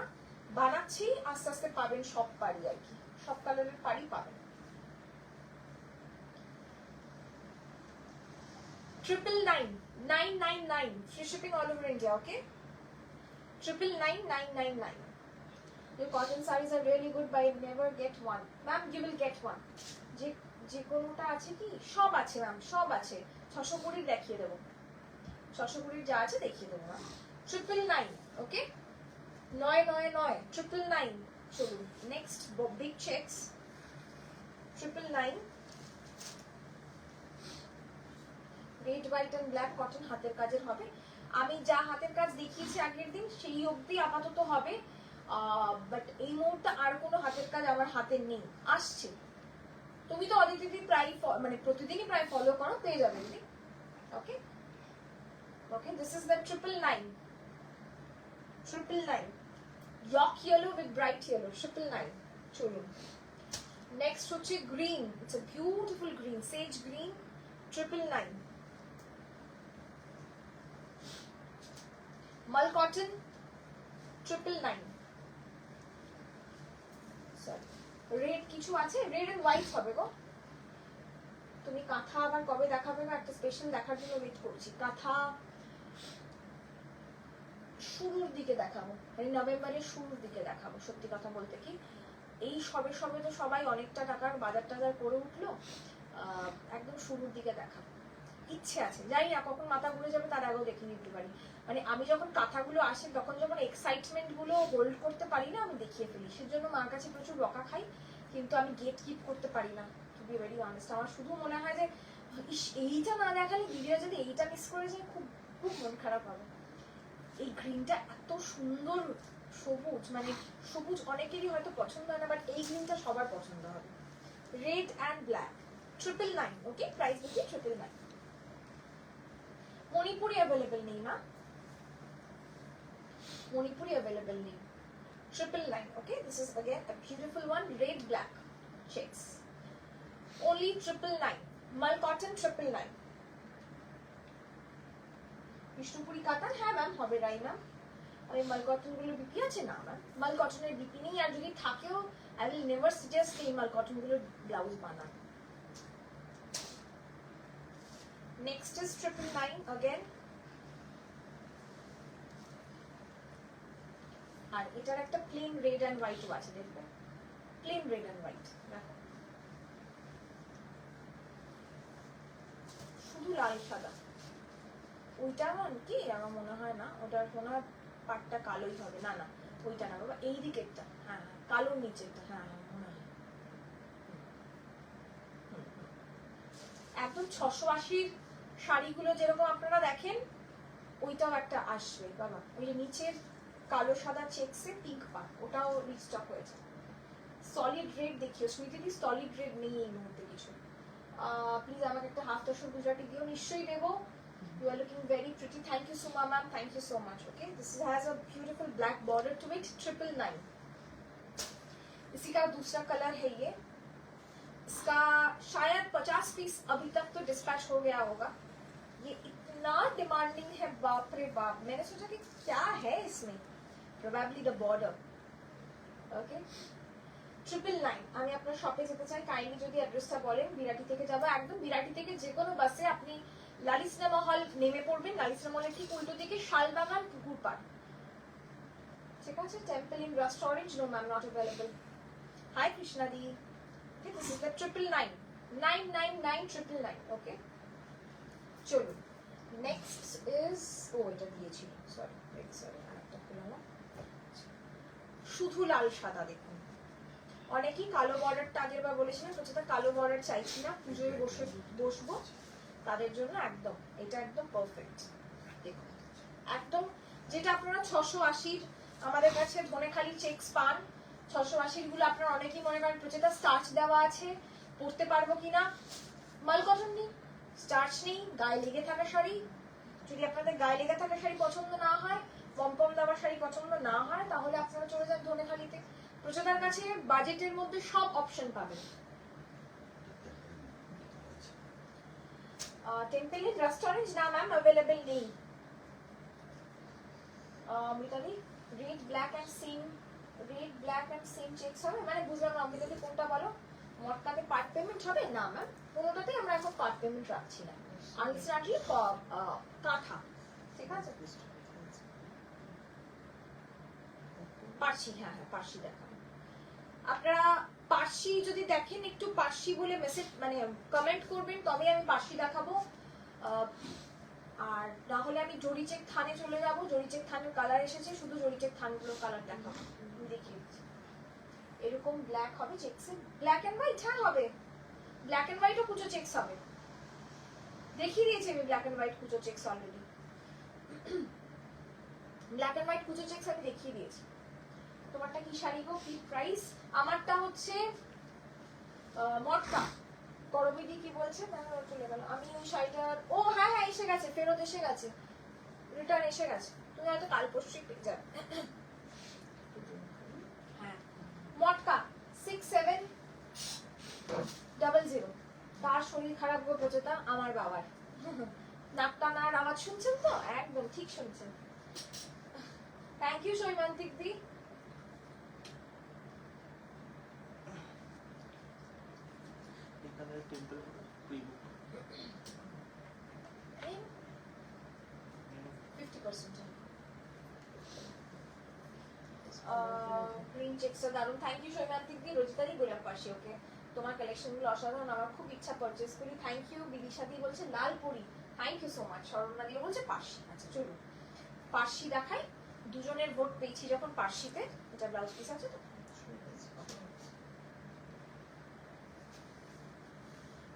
বানাচ্ছি, আস্তে আস্তে পাবেন সব পারই, আর কি সব কালারের পারই পাবেন। 999 999, free shipping all over India. Okay, 99999. Your cotton sarees are really good, but I never get one. Ma'am, you will get one. যে কোনোটা আছে কি? সব আছে ম্যাম, সব আছে। 620 দেখিয়ে দেবো। 620 যা আছে দেখিয়ে দেবো ম্যাম। 999, ওকে? 999, 999. চলুন, next big checks. 999. Red, white and black cotton হাতের কাজের হবে। আমি যা হাতের কাজ দেখিয়েছি আগের দিন সেই অবধি আপাতত হবে, বাট এই মুহূর্তে আর কোনো হাতের কাজ আমার হাতে নেই, আসছে। তুমি তো অদিতি প্রায় মানে প্রতিদিনই প্রায় ফলো করো, পেয়ে যাবে দিদি। Okay okay, this is the 999. 999 yolk yellow with bright yellow. 999 চলুন, নেক্সট হচ্ছে green. It's a beautiful green, sage green. 999 mul cotton. 999 sorry, red কিছু আছে, রেড এন্ড হোয়াইট হবে গো। তুমি কাঁথা আবার কবে দেখাবে না, একটা স্পেশাল দেখার জন্য ওয়েট করছি। কাঁথা শুরুর দিকে দেখাবো, মানে নভেম্বরের শুরুর দিকে দেখাবো। সত্যি কথা বলতে কি, এই সবে সবে তো সবাই অনেকটা টাকার বাজার টাজার করে উঠলো, একদম শুরুর দিকে দেখাবো। ইচ্ছে আছে, জানি না কখন মাথা ঘুরে যাবে, তার আগেও দেখে নিতে পারি। মানে আমি যখন কাঁথাগুলো আসে তখন যখন এক্সাইটমেন্ট গুলো হোল্ড করতে পারি না, আমি দেখিয়ে ফেলি। সেজন্য মার কাছে প্রচুর বকা খাই, কিন্তু আমি গেট কিপ করতে পারি না, টু বি ভেরি অনেস্ট। আমার শুধু মনে হয় যে ইস, এইটা না দেখালে ভিডিও যদি এইটা মিস করে যায়, খুব খুব মন খারাপ হবে। এই গ্রিনটা এত সুন্দর সবুজ, মানে সবুজ অনেকেরই হয়তো পছন্দ হয় না, বাট এই গ্রিনটা সবার পছন্দ হবে। Red and black. 999, okay? Price দেখি 999। মণিপুরি অ্যাভেলেবেল নেই না, মণিপুরি অ্যাভেলেবেল নেই। 999, okay? This is again a beautiful one, red black checks. Only 999. Mal cotton 999. Bishnupuri কাতান, হ্যাঁ ম্যাম হবে, রাই ম্যাম। আমি মাল কটন গুলো বিপি আছে না ম্যাম, মাল কটনের বিপি নেই, আর যদি থাকেও আই উইল নেভার সাজেস্ট এই মাল কটন গুলোর ব্লাউজ বানান। Next is 999 again. আর এটার একটা প্লেন রেড এন্ড হোয়াইটও আছে, দেখবে, প্লেন রেড এন্ড হোয়াইট। দেখো, শুধু লাল সাদা। ওইটা আমার কি, আমার মনে হয় না, ওটার কোনো পাটটা কালোই হবে। না না, ওইটা না বাবা, এই দিকেরটা। হ্যাঁ হ্যাঁ, কালোর নিচেরটা। হ্যাঁ হ্যাঁ, মনে হয়। একদম 680 শাড়িগুলো যেরকম আপনারা দেখেন, ওইটাও একটা আসবে বাবা। ওই যে নিচের কালো সাদা চেকসে পিঙ্ক পাট, ওটাও রিস্টক হয়েছে। সলিড রেড দেখিও স্মৃতি, সলিড রেড নেই এই মুহূর্তে কিছু। প্লিজ আমাকে একটা হাফ দশর গুজরাটি দিও। নিশ্চয়ই দেবো। You are looking very pretty. Thank you, Suma ma'am. Thank you so much. Okay, this has a beautiful black border to it. 999. इसी का दूसरा कलर है ये। इसका शायद 50 पीस अभी तक तो डिस्पैच हो गया होगा। ये इतना डिमांडिंग है, बाप रे बाप। मैंने सोचा कि क्या है इसमें, probably the border. Okay, 999। আমি আপনার শপে যেতে চাই, কাইন্ডলি যদি অ্যাড্রেসটা বলেন। বিরাটি থেকে যাব, একদম বিরাটি থেকে যে কোনো বাসে আপনি লালি সিনেমা হল নেমে পড়বেন। লালি সিনেমা হলের ঠিক উল্টো দিকে শালবাগান পুকুর পাড়, ঠিক আছে? Temple in restaurant, no ma'am, not available. Hi Krishna দি। This is the 999, 999, 999, okay? চলুন, নেক্সট ইজ, ও এটা দিয়েছি, সরি সরি, আরেকটা খুললাম। শুধু লাল সাদা। দেখুন, অনেকেই কালো বর্ডারটা আগের বার বলেছিলেন, প্রচুর কালো বর্ডার চাইছি না, পুজোয় বসবো, তাদের জন্য একদম এটা একদম পারফেক্ট। দেখুন, একদম যেটা আপনারা 680 আমাদের কাছে ধনেখালি চেকস পান, 680 গুলো আপনারা অনেকেই মনে করেন প্রচুর স্টার্চ দেওয়া আছে, পরতে পারবো কিনা। মাল কটন নেই, স্টার্চ নেই, গায়ে লেগে থাকা শাড়ি। যদি আপনাদের গায়ে লেগে থাকা শাড়ি পছন্দ না হয়, পমপম দেওয়া শাড়ি পছন্দ না হয়, তাহলে আপনারা চলে যান ধনেখালিতে। প্রচুর কাছে বাজেটের মধ্যে সব অপশন পাবেন। টেম্পল ইন রেস্টুরেন্ট না ম্যাম, অ্যাভেলেবল নেই। Mitali, red black and same, red black and same checks হবে, মানে বুঝলাম না মিতালি কোনটা বলো। মটকাতে পার্ট পেমেন্ট হবে না ম্যাম, কোনোটাতেই আমরা এখন পার্ট পেমেন্ট রাখছি না। আনস্টার্টলি কাঁথা, ঠিক আছে? পার্সি, হ্যাঁ হ্যাঁ পার্সি দেখাবো। আপনারা পার্সি যদি দেখেন একটু পার্সি বলে মেসেজ মানে কমেন্ট করবেন, তবে আমি পার্সি দেখাবো। আর না হলে আমি জরি চেক থানে চলে যাব। জরি চেক থানের কালার এসেছে, শুধু জরি চেক থানগুলো কালার দেখাবো। দেখিয়ে দিচ্ছি। এরকম ব্ল্যাক হবে চেকস, ব্ল্যাক এন্ড হোয়াইট, হ্যাঁ হবে, ব্ল্যাক এন্ড হোয়াইটও কুচো চেকস হবে। দেখিয়ে দিয়েছি আমি ব্ল্যাক এন্ড হোয়াইট কুচো checks already. Black and white কুচো চেকস আমি দেখিয়ে দিয়েছি। তোমারটা কি শাড়ি গো, কি প্রাইস? আমারটা হচ্ছে মটকা। করবিদি কি বলছে? চলে গেল। আমি ওই শাড়িটার, ও হ্যাঁ হ্যাঁ এসে গেছে, ফেরত এসে গেছে, রিটার্ন এসে গেছে। তুমি হয়তো কাল পরশুই পেয়ে যাবে। হ্যাঁ মটকা 6700। তার শরীর খারাপ গো প্রচেতা, আমার বাবার। নাক টানার আওয়াজ শুনছেন তো? একদম ঠিক শুনছেন। থ্যাংক ইউ সৈমান্তিক দি। এখানে টেম্পল প্রিবুক 50%। গ্রিন চেকসটা দারুন, থ্যাংক ইউ সৈমান্তিক দি। রোজিতারি গোলাপ পাশে, ওকে তোমার কালেকশনগুলো অসাধারণ, আমার খুব ইচ্ছা পারচেজ করি। Thank you. বিদিশা দি বলছে লালপুরি, thank you so much. Swarna di বলছে পার্সি। আচ্ছা চলুন পার্সি দেখাই। দুজনের ভোট পেয়েছি যখন পার্সিতে। এটা ব্লাউজ পিস আছে তো?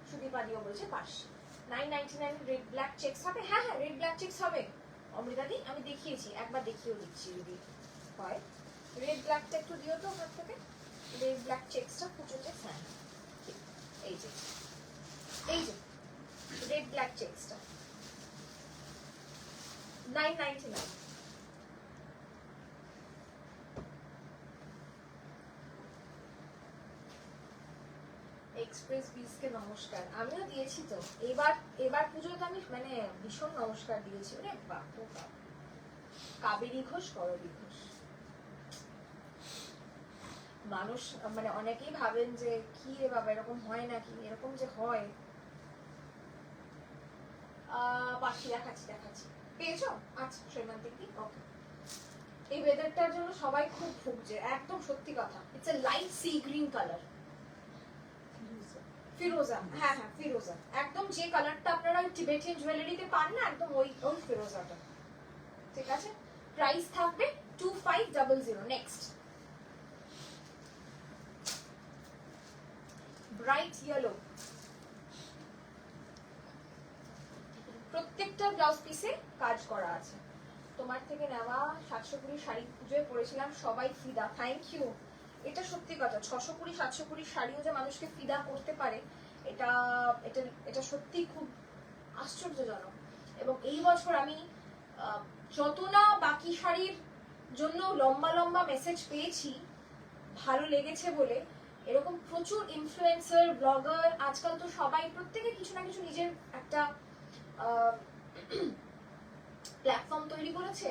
সুদীপাদিও বলছে পার্সি। 999 রেড ব্ল্যাক চেকস হবে, হ্যাঁ হ্যাঁ রেড ব্ল্যাক চেকস হবে। অমৃতাদি আমি দেখিয়েছি, একবার দেখিয়েও দিচ্ছি যদি হয়। রেড ব্ল্যাকটা একটু দিও তো ওখান থেকে, রেড ব্ল্যাক চেকসটা কুচো চেকস। হ্যাঁ এই যে এই যে রেড ব্ল্যাক চেকসটা 999। এক্সপ্রেস বিসকে নমস্কার, আমিও দিয়েছি তো। এবার পুজোতে আমি মানে ভীষণ নমস্কার দিয়েছি। রে বাপ রে বাপ। কাবেরী ঘোষ, করবী ঘোষ। মানুষ মানে অনেকেই ভাবেন যে কি রে বাবা এরকম হয় নাকি, এরকম যে হয়। পাখি দেখাচ্ছি দেখাচ্ছি, পেয়েছো? আচ্ছা সৈমান্তিক দি, ওকে। এই ওয়েদারটার জন্য সবাই খুব ভুগছে, একদম সত্যি কথা। It's a light sea green colour, ফিরোজা। হ্যাঁ হ্যাঁ ফিরোজা, একদম যে কালারটা আপনারা টিবেটিয়ান জুয়েলারিতে পান না, একদম ওই ওই ফিরোজাটা। ঠিক আছে, প্রাইস থাকবে 2500। নেক্সট ব্রাইট ইয়েলো, প্রত্যেকটা ব্লাউজ পিসে কাজ করা আছে। তোমার থেকে নেওয়া 720 শাড়ি পুজোয় পরেছিলাম, সবাই ফিদা, থ্যাংক ইউ। এটা সত্যি কথা, 620 720 শাড়িও যে মানুষকে ফিদা করতে পারে, এটা এটা এটা সত্যি খুব আশ্চর্যজনক। এবং এই বছর আমি যত না বাকি শাড়ির জন্য লম্বা লম্বা মেসেজ পেয়েছি ভালো লেগেছে বলে, এরকম প্রচুর ইনফ্লুয়েন্সার ব্লগার, আজকাল তো সবাই প্রত্যেকে কিছু না কিছু নিজের একটা প্ল্যাটফর্ম তৈরি করেছে,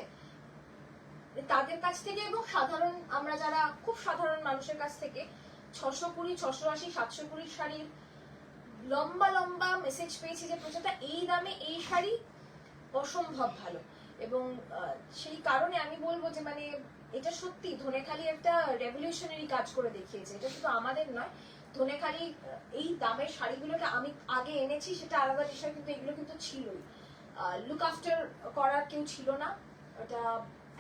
তাদের কাছ থেকে এবং সাধারণ আমরা যারা খুব সাধারণ মানুষের কাছ থেকে 620 680 720 শাড়ির লম্বা লম্বা মেসেজ পেয়েছি যে প্রচেতা এই দামে এই শাড়ি অসম্ভব ভালো। এবং সেই কারণে আমি বলবো যে মানে এটা সত্যি ধনেখালি একটা রেভলিউশনারি কাজ করে দেখিয়েছে। এটা শুধু আমাদের নয়, ধনেখালি এই দামের শাড়িগুলোকে আমি আগে এনেছি সেটা আলাদা বিষয়, কিন্তু এগুলো কিন্তু ছিলই, লুক আফটার করার কেউ ছিল না। এটা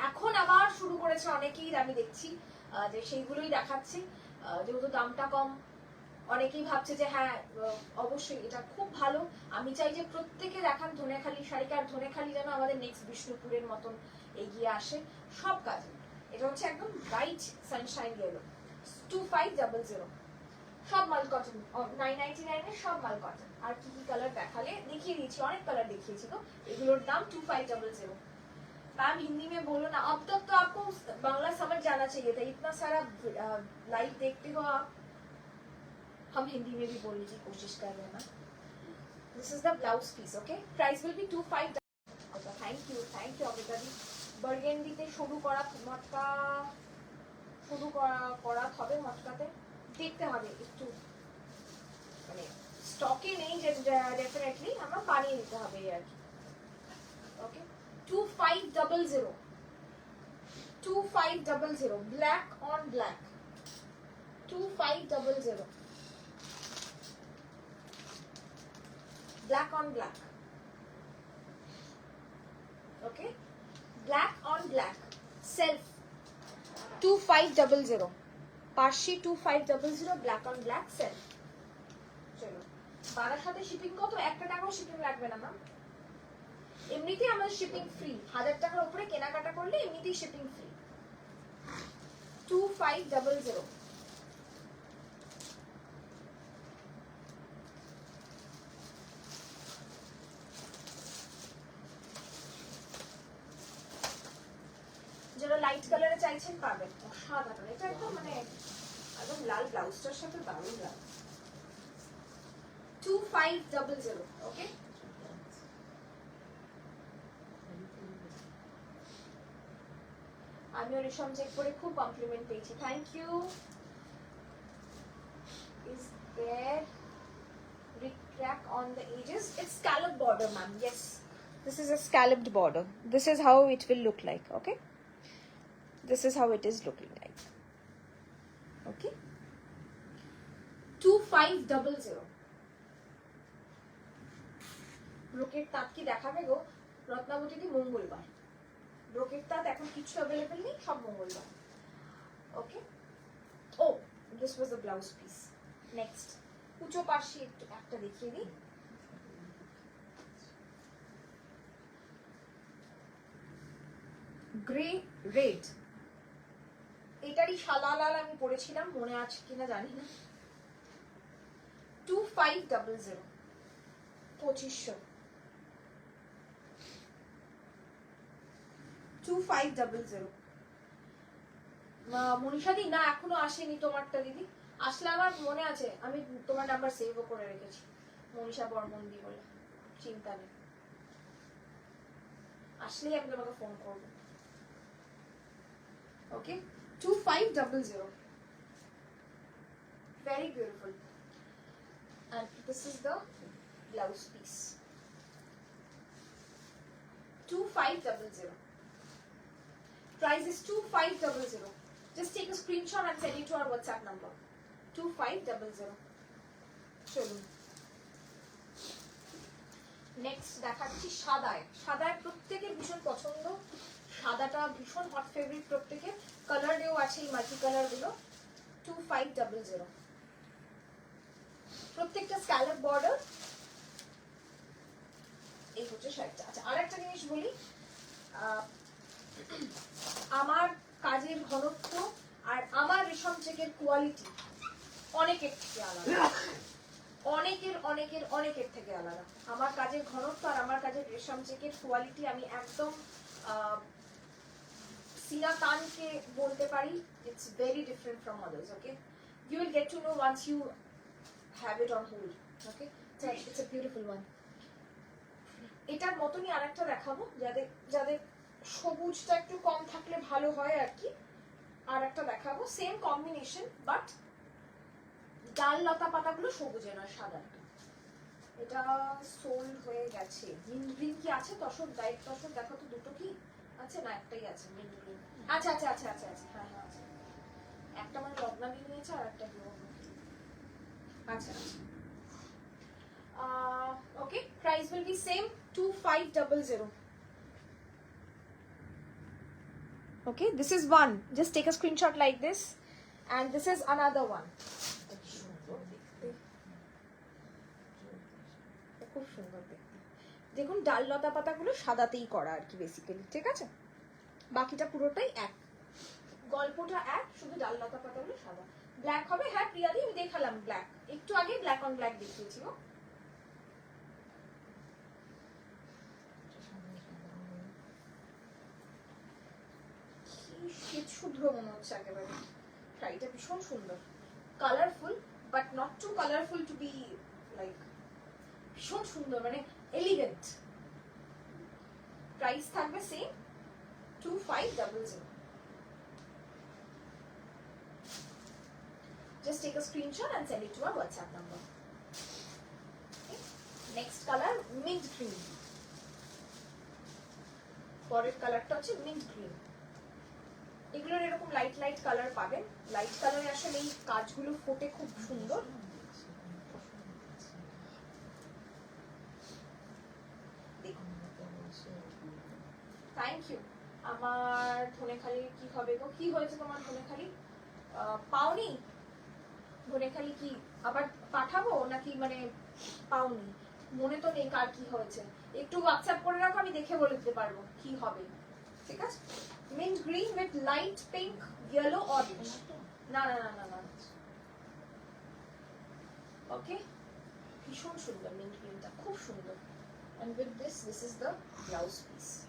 এখন আবার শুরু করেছে অনেকেই, আমি দেখছি যে সেইগুলোই দেখাচ্ছে। যেহেতু দামটা কম, অনেকেই ভাবছে যে হ্যাঁ অবশ্যই এটা খুব ভালো। আমি চাই যে প্রত্যেকে দেখান ধনেখালি শাড়িকে, আর ধনেখালি যেন আমাদের নেক্সট বিষ্ণুপুরের মতন এগিয়ে আসে সব কাজে। এটা হচ্ছে একদম ব্রাইট সানশাইন ইয়েলো, 2500। সব মাল কটন, 999 এর সব মাল কটন। আর কি কি কালার দেখালে দেখিয়ে দিয়েছি, অনেক কালার দেখিয়েছি তো। এগুলোর দাম 2500। मैम हिंदी में बोलो ना, अब तक तो आपको बांग्ला समझ जाना चाहिए था, इतना सारा लाइव देखते हो आप। हम हिंदी में भी बोलने की कोशिश कर रहे हैं ना। This is the blouse piece, okay. Price will be 2500। Thank you Amrita di. বার্গেন্ডিতে শুরু করা মটকা, শুরু করা হবে মটকাতে, দেখতে হবে একটু, মানে স্টকে নেই যে ডেফিনেটলি আমরা বানিয়ে নিতে হবে আর কি। ওকে 2500 2500 black on black, 2500 black on black. Okay, black on black, self 2500, Parsi 2500 black on black self. চলো, বারাসাতে শিপিং কত? 1 টাকাও শিপিং লাগবে না ম্যাম, এমনিতেই আমাদের শিপিং ফ্রি। 1000 টাকার উপরে কেনাকাটা করলে এমনিতেই শিপিং ফ্রি। 2500 যারা লাইট কালারে চাইছেন পাবেন। অসাধারণ, এটা একদম মানে একদম লাল ব্লাউজটার সাথে দারুণ লাগে। 2500, ওকে। আমিও রেশম চেক করে খুব কমপ্লিমেন্ট পেয়েছি, thank you. Is there crack on the edges? It's scallop border, ma'am. Yes, this is a scalloped border. This is how it will look like. Okay, this is how it is looking like. Okay, 2500 brocade তাঁত কি দেখাবে গো? রত্নাবতীতে মঙ্গলবার brocade তাঁত এখন কিছু available নেই, সব মঙ্গলবার। Okay, oh this was the blouse piece. Next কুচো পাশে একটু একটা দেখিয়ে দিই। গ্রে রেড, এটারই সাদা লাল আমি পরেছিলাম, মনে আছে কিনা জানি না। 2500, 2500, 2500। মনীষা দি, না এখনো আসেনি তোমারটা দিদি, আসলে আমার মনে আছে, আমি তোমার নাম্বার সেভও করে রেখেছি, মনীষা বর্মন দি বলে, চিন্তা নেই, আসলেই আমি তোমাকে ফোন করব। ওকে, 2500, very beautiful, and this is the blouse piece. 2500, price is 2500. Just take a screenshot and send it to our WhatsApp number. 2500. চলুন নেক্সট দেখাচ্ছি সাদায়। সাদায় প্রত্যেকের ভীষণ পছন্দ, সাদাটা ভীষণ হট ফেভারিট প্রত্যেকের। কালারেও আছে এই মাল্টি কালার গুলো। 2500, প্রত্যেকটা স্ক্যালপ বর্ডার। এই হচ্ছে শাড়িটা। আচ্ছা, আরেকটা জিনিস বলি, আমার কাজের ঘনত্ব আর আমার রেশম চেকের কোয়ালিটি অনেকের থেকে আলাদা, অনেকের থেকে আলাদা। আমার কাজের ঘনত্ব আর আমার কাজের রেশম চেকের কোয়ালিটি আমি একদম সিনা তানকে বলতে পারি, it's very different from others. Okay, you will get to know once you have it on hold. Okay, it's a beautiful one. এটার মতনই আরেকটা দেখাবো, যাদের সবুজটা একটু কম থাকলে ভালো হয় আর কি। আর একটা দেখাবো সেম কম্বিনেশন, বাট ডাল লতা পাতাগুলো সবুজে নয়, সাদা। এটা সোল্ড হয়ে গেছে। মিন্ট গ্রিন কি আছে? তসর ডাইট তসর দেখো তো, দুটো কি আছে? না, একটাই আছে মিন্ট গ্রিন। আচ্ছা, হ্যাঁ আছে। একটা মানে লগ্না দিয়ে নিয়েছে আর একটা আচ্ছা। Okay, price will be same, 2500. Okay, this is one. Just take a screenshot like this, and this is another one. খুব সুন্দর দেখতে। দেখুন ডাল লতা পাতাগুলো সাদাতেই করা আর কি বেসিক্যালি, ঠিক আছে? বাকিটা পুরোটাই এক, গল্পটা এক, শুধু ডাল লতা পাতাগুলো সাদা। ব্ল্যাক হবে, হ্যাঁ প্রিয়াদি আমি দেখালাম ব্ল্যাক, একটু আগে ব্ল্যাক অন ব্ল্যাক দেখিয়েছি। শীত শুদ্ধ মনে হচ্ছে একেবারে। শাড়িটা ভীষণ সুন্দর, colourful, but not too colourful to be like, ভীষণ সুন্দর মানে এলিগেন্ট। প্রাইস থাকবে same, 2500. Just take a screenshot and send it to our WhatsApp number. Okay. Next color, mint green. পরের কালারটা হচ্ছে mint green. এগুলোর এরকম লাইট লাইট কালার পাবেন। লাইট কালারে আসলে এই কাজগুলো ফোটে খুব সুন্দর। Thank you. আমার ধনেখালি কি হবে গো? কি হয়েছে তোমার ধনেখালি? পাওনি? ধনেখালি কি আবার পাঠাবো নাকি মানে পাওনি? মনে তো নেই কার কি হয়েছে। একটু হোয়াটসঅ্যাপ করে রাখো, আমি দেখে বলে দিতে পারবো কি হবে। ঠিক আছে? Mint green with light pink yellow orange. না না না না না, ওকে, ভীষণ সুন্দর মিন্ট গ্রিনটা, খুব সুন্দর। and with this is the blouse piece.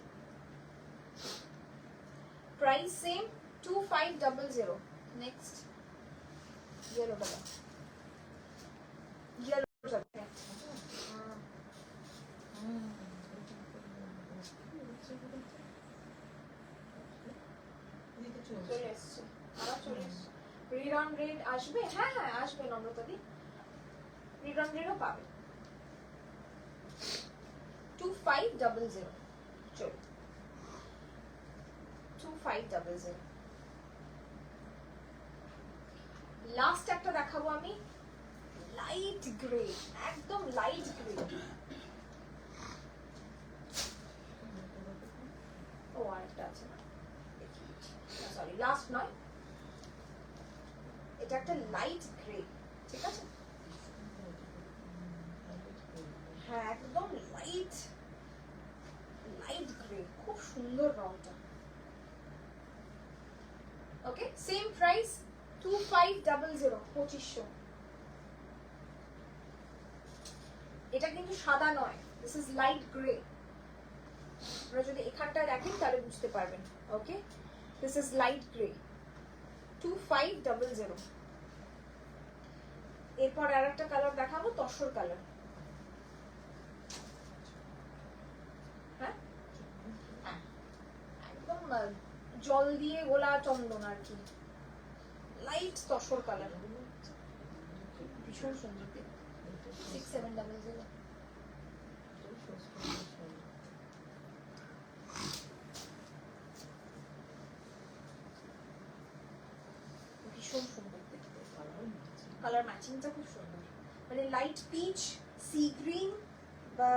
Price same 2500. Next yellow color, yellow color. চলে এসছে, আবার চলে এসছে। রিড অন রেড আসবে? হ্যাঁ হ্যাঁ আসবে নম্রতাদি, রিড অন রেডও পাবে। 2500 চলো 2500। লাস্ট একটা দেখাবো আমি, লাইট গ্রে, একদম লাইট গ্রে। ও আরেকটা আছে না, সরি লাস্ট নয়, এটা একটা লাইট গ্রে, ঠিক আছে? হ্যাঁ একদম লাইট লাইট গ্রে, খুব সুন্দর রংটা। ওকে, সেম প্রাইস 2500, 2500। এটা কিন্তু সাদা নয়, দিস ইজ লাইট গ্রে। আপনারা যদি এখানটা দেখেন তাহলে বুঝতে পারবেন। ওকে, দিস ইজ লাইট গ্রে, 2500। এরপর আর একটা কালার দেখাবো, তসর কালার। হ্যাঁ একদম জল দিয়ে গোলা চন্দন আর কি, লাইট তসর কালার, ভীষণ সুন্দর। 6700। ভীষণ সুন্দর দেখতে, কালার ম্যাচিংটা খুব সুন্দর, মানে লাইট পিচ, সি গ্রিন বা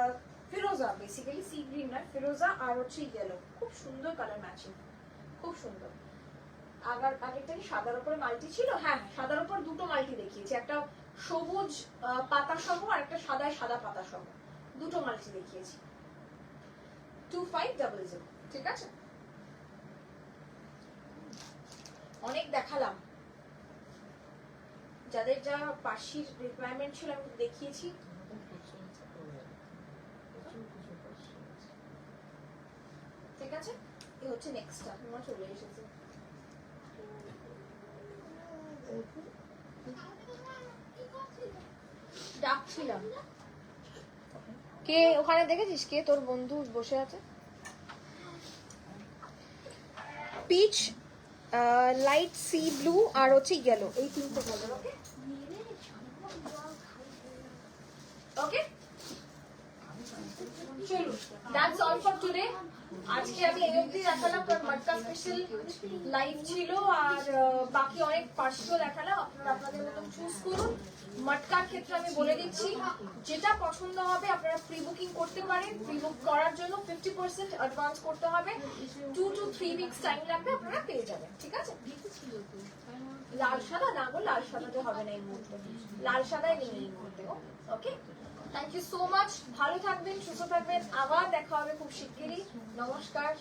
ফিরোজা, বেসিক্যালি সি গ্রিন না ফিরোজা, আর হচ্ছে ইয়েলো, খুব সুন্দর কালার ম্যাচিং, খুব সুন্দর। আগেরটা কি সাদার উপরে মাল্টি ছিল? হ্যাঁ সাদার উপর দুটো মাল্টি দেখিয়েছি, একটা সবুজ পাতা সহ আর একটা সাদা পাতা সহ, দুটো মাল্টি দেখিয়েছি। 2500, ঠিক আছে? অনেক দেখালাম, যাদের যা পার্সির রিকোয়ারমেন্ট ছিল আমি দেখিয়েছি। ঠিক আছে, এই হচ্ছে নেক্সটটা, তোমার চলে এসেছে। ডাকছিলাম, কে ওখানে দেখেছিস? কে তোর বন্ধু বসে আছে? পিচ, লাইট সি ব্লু আর হচ্ছে ইয়েলো, এই তিনটে কালার। ওকে ওকে চলো, দ্যাটস অল ফর টুডে। আজকে আমি এই অবধি দেখালাম, কারণ মটকা স্পেশাল লাইভ ছিল, আর বাকি অনেক পার্সিও দেখালাম। আপনারা আপনাদের মতন চুজ করুন। মটকার ক্ষেত্রে আমি বলে দিচ্ছি, যেটা পছন্দ হবে আপনারা প্রি বুকিং করতে পারেন। প্রি বুক করার জন্য 50% অ্যাডভান্স করতে হবে, 2 to 3 উইকস টাইম লাগবে, আপনারা পেয়ে যাবেন। ঠিক আছে? লাল সাদা না গো, লাল সাদাতে হবে না এই মুহূর্তে, লাল সাদাই নেই এই মুহূর্তে। ওকে, থ্যাংক ইউ সো মাচ, ভালো থাকবেন, সুস্থ থাকবেন, আবার দেখা হবে খুব শিগগিরই। নমস্কার।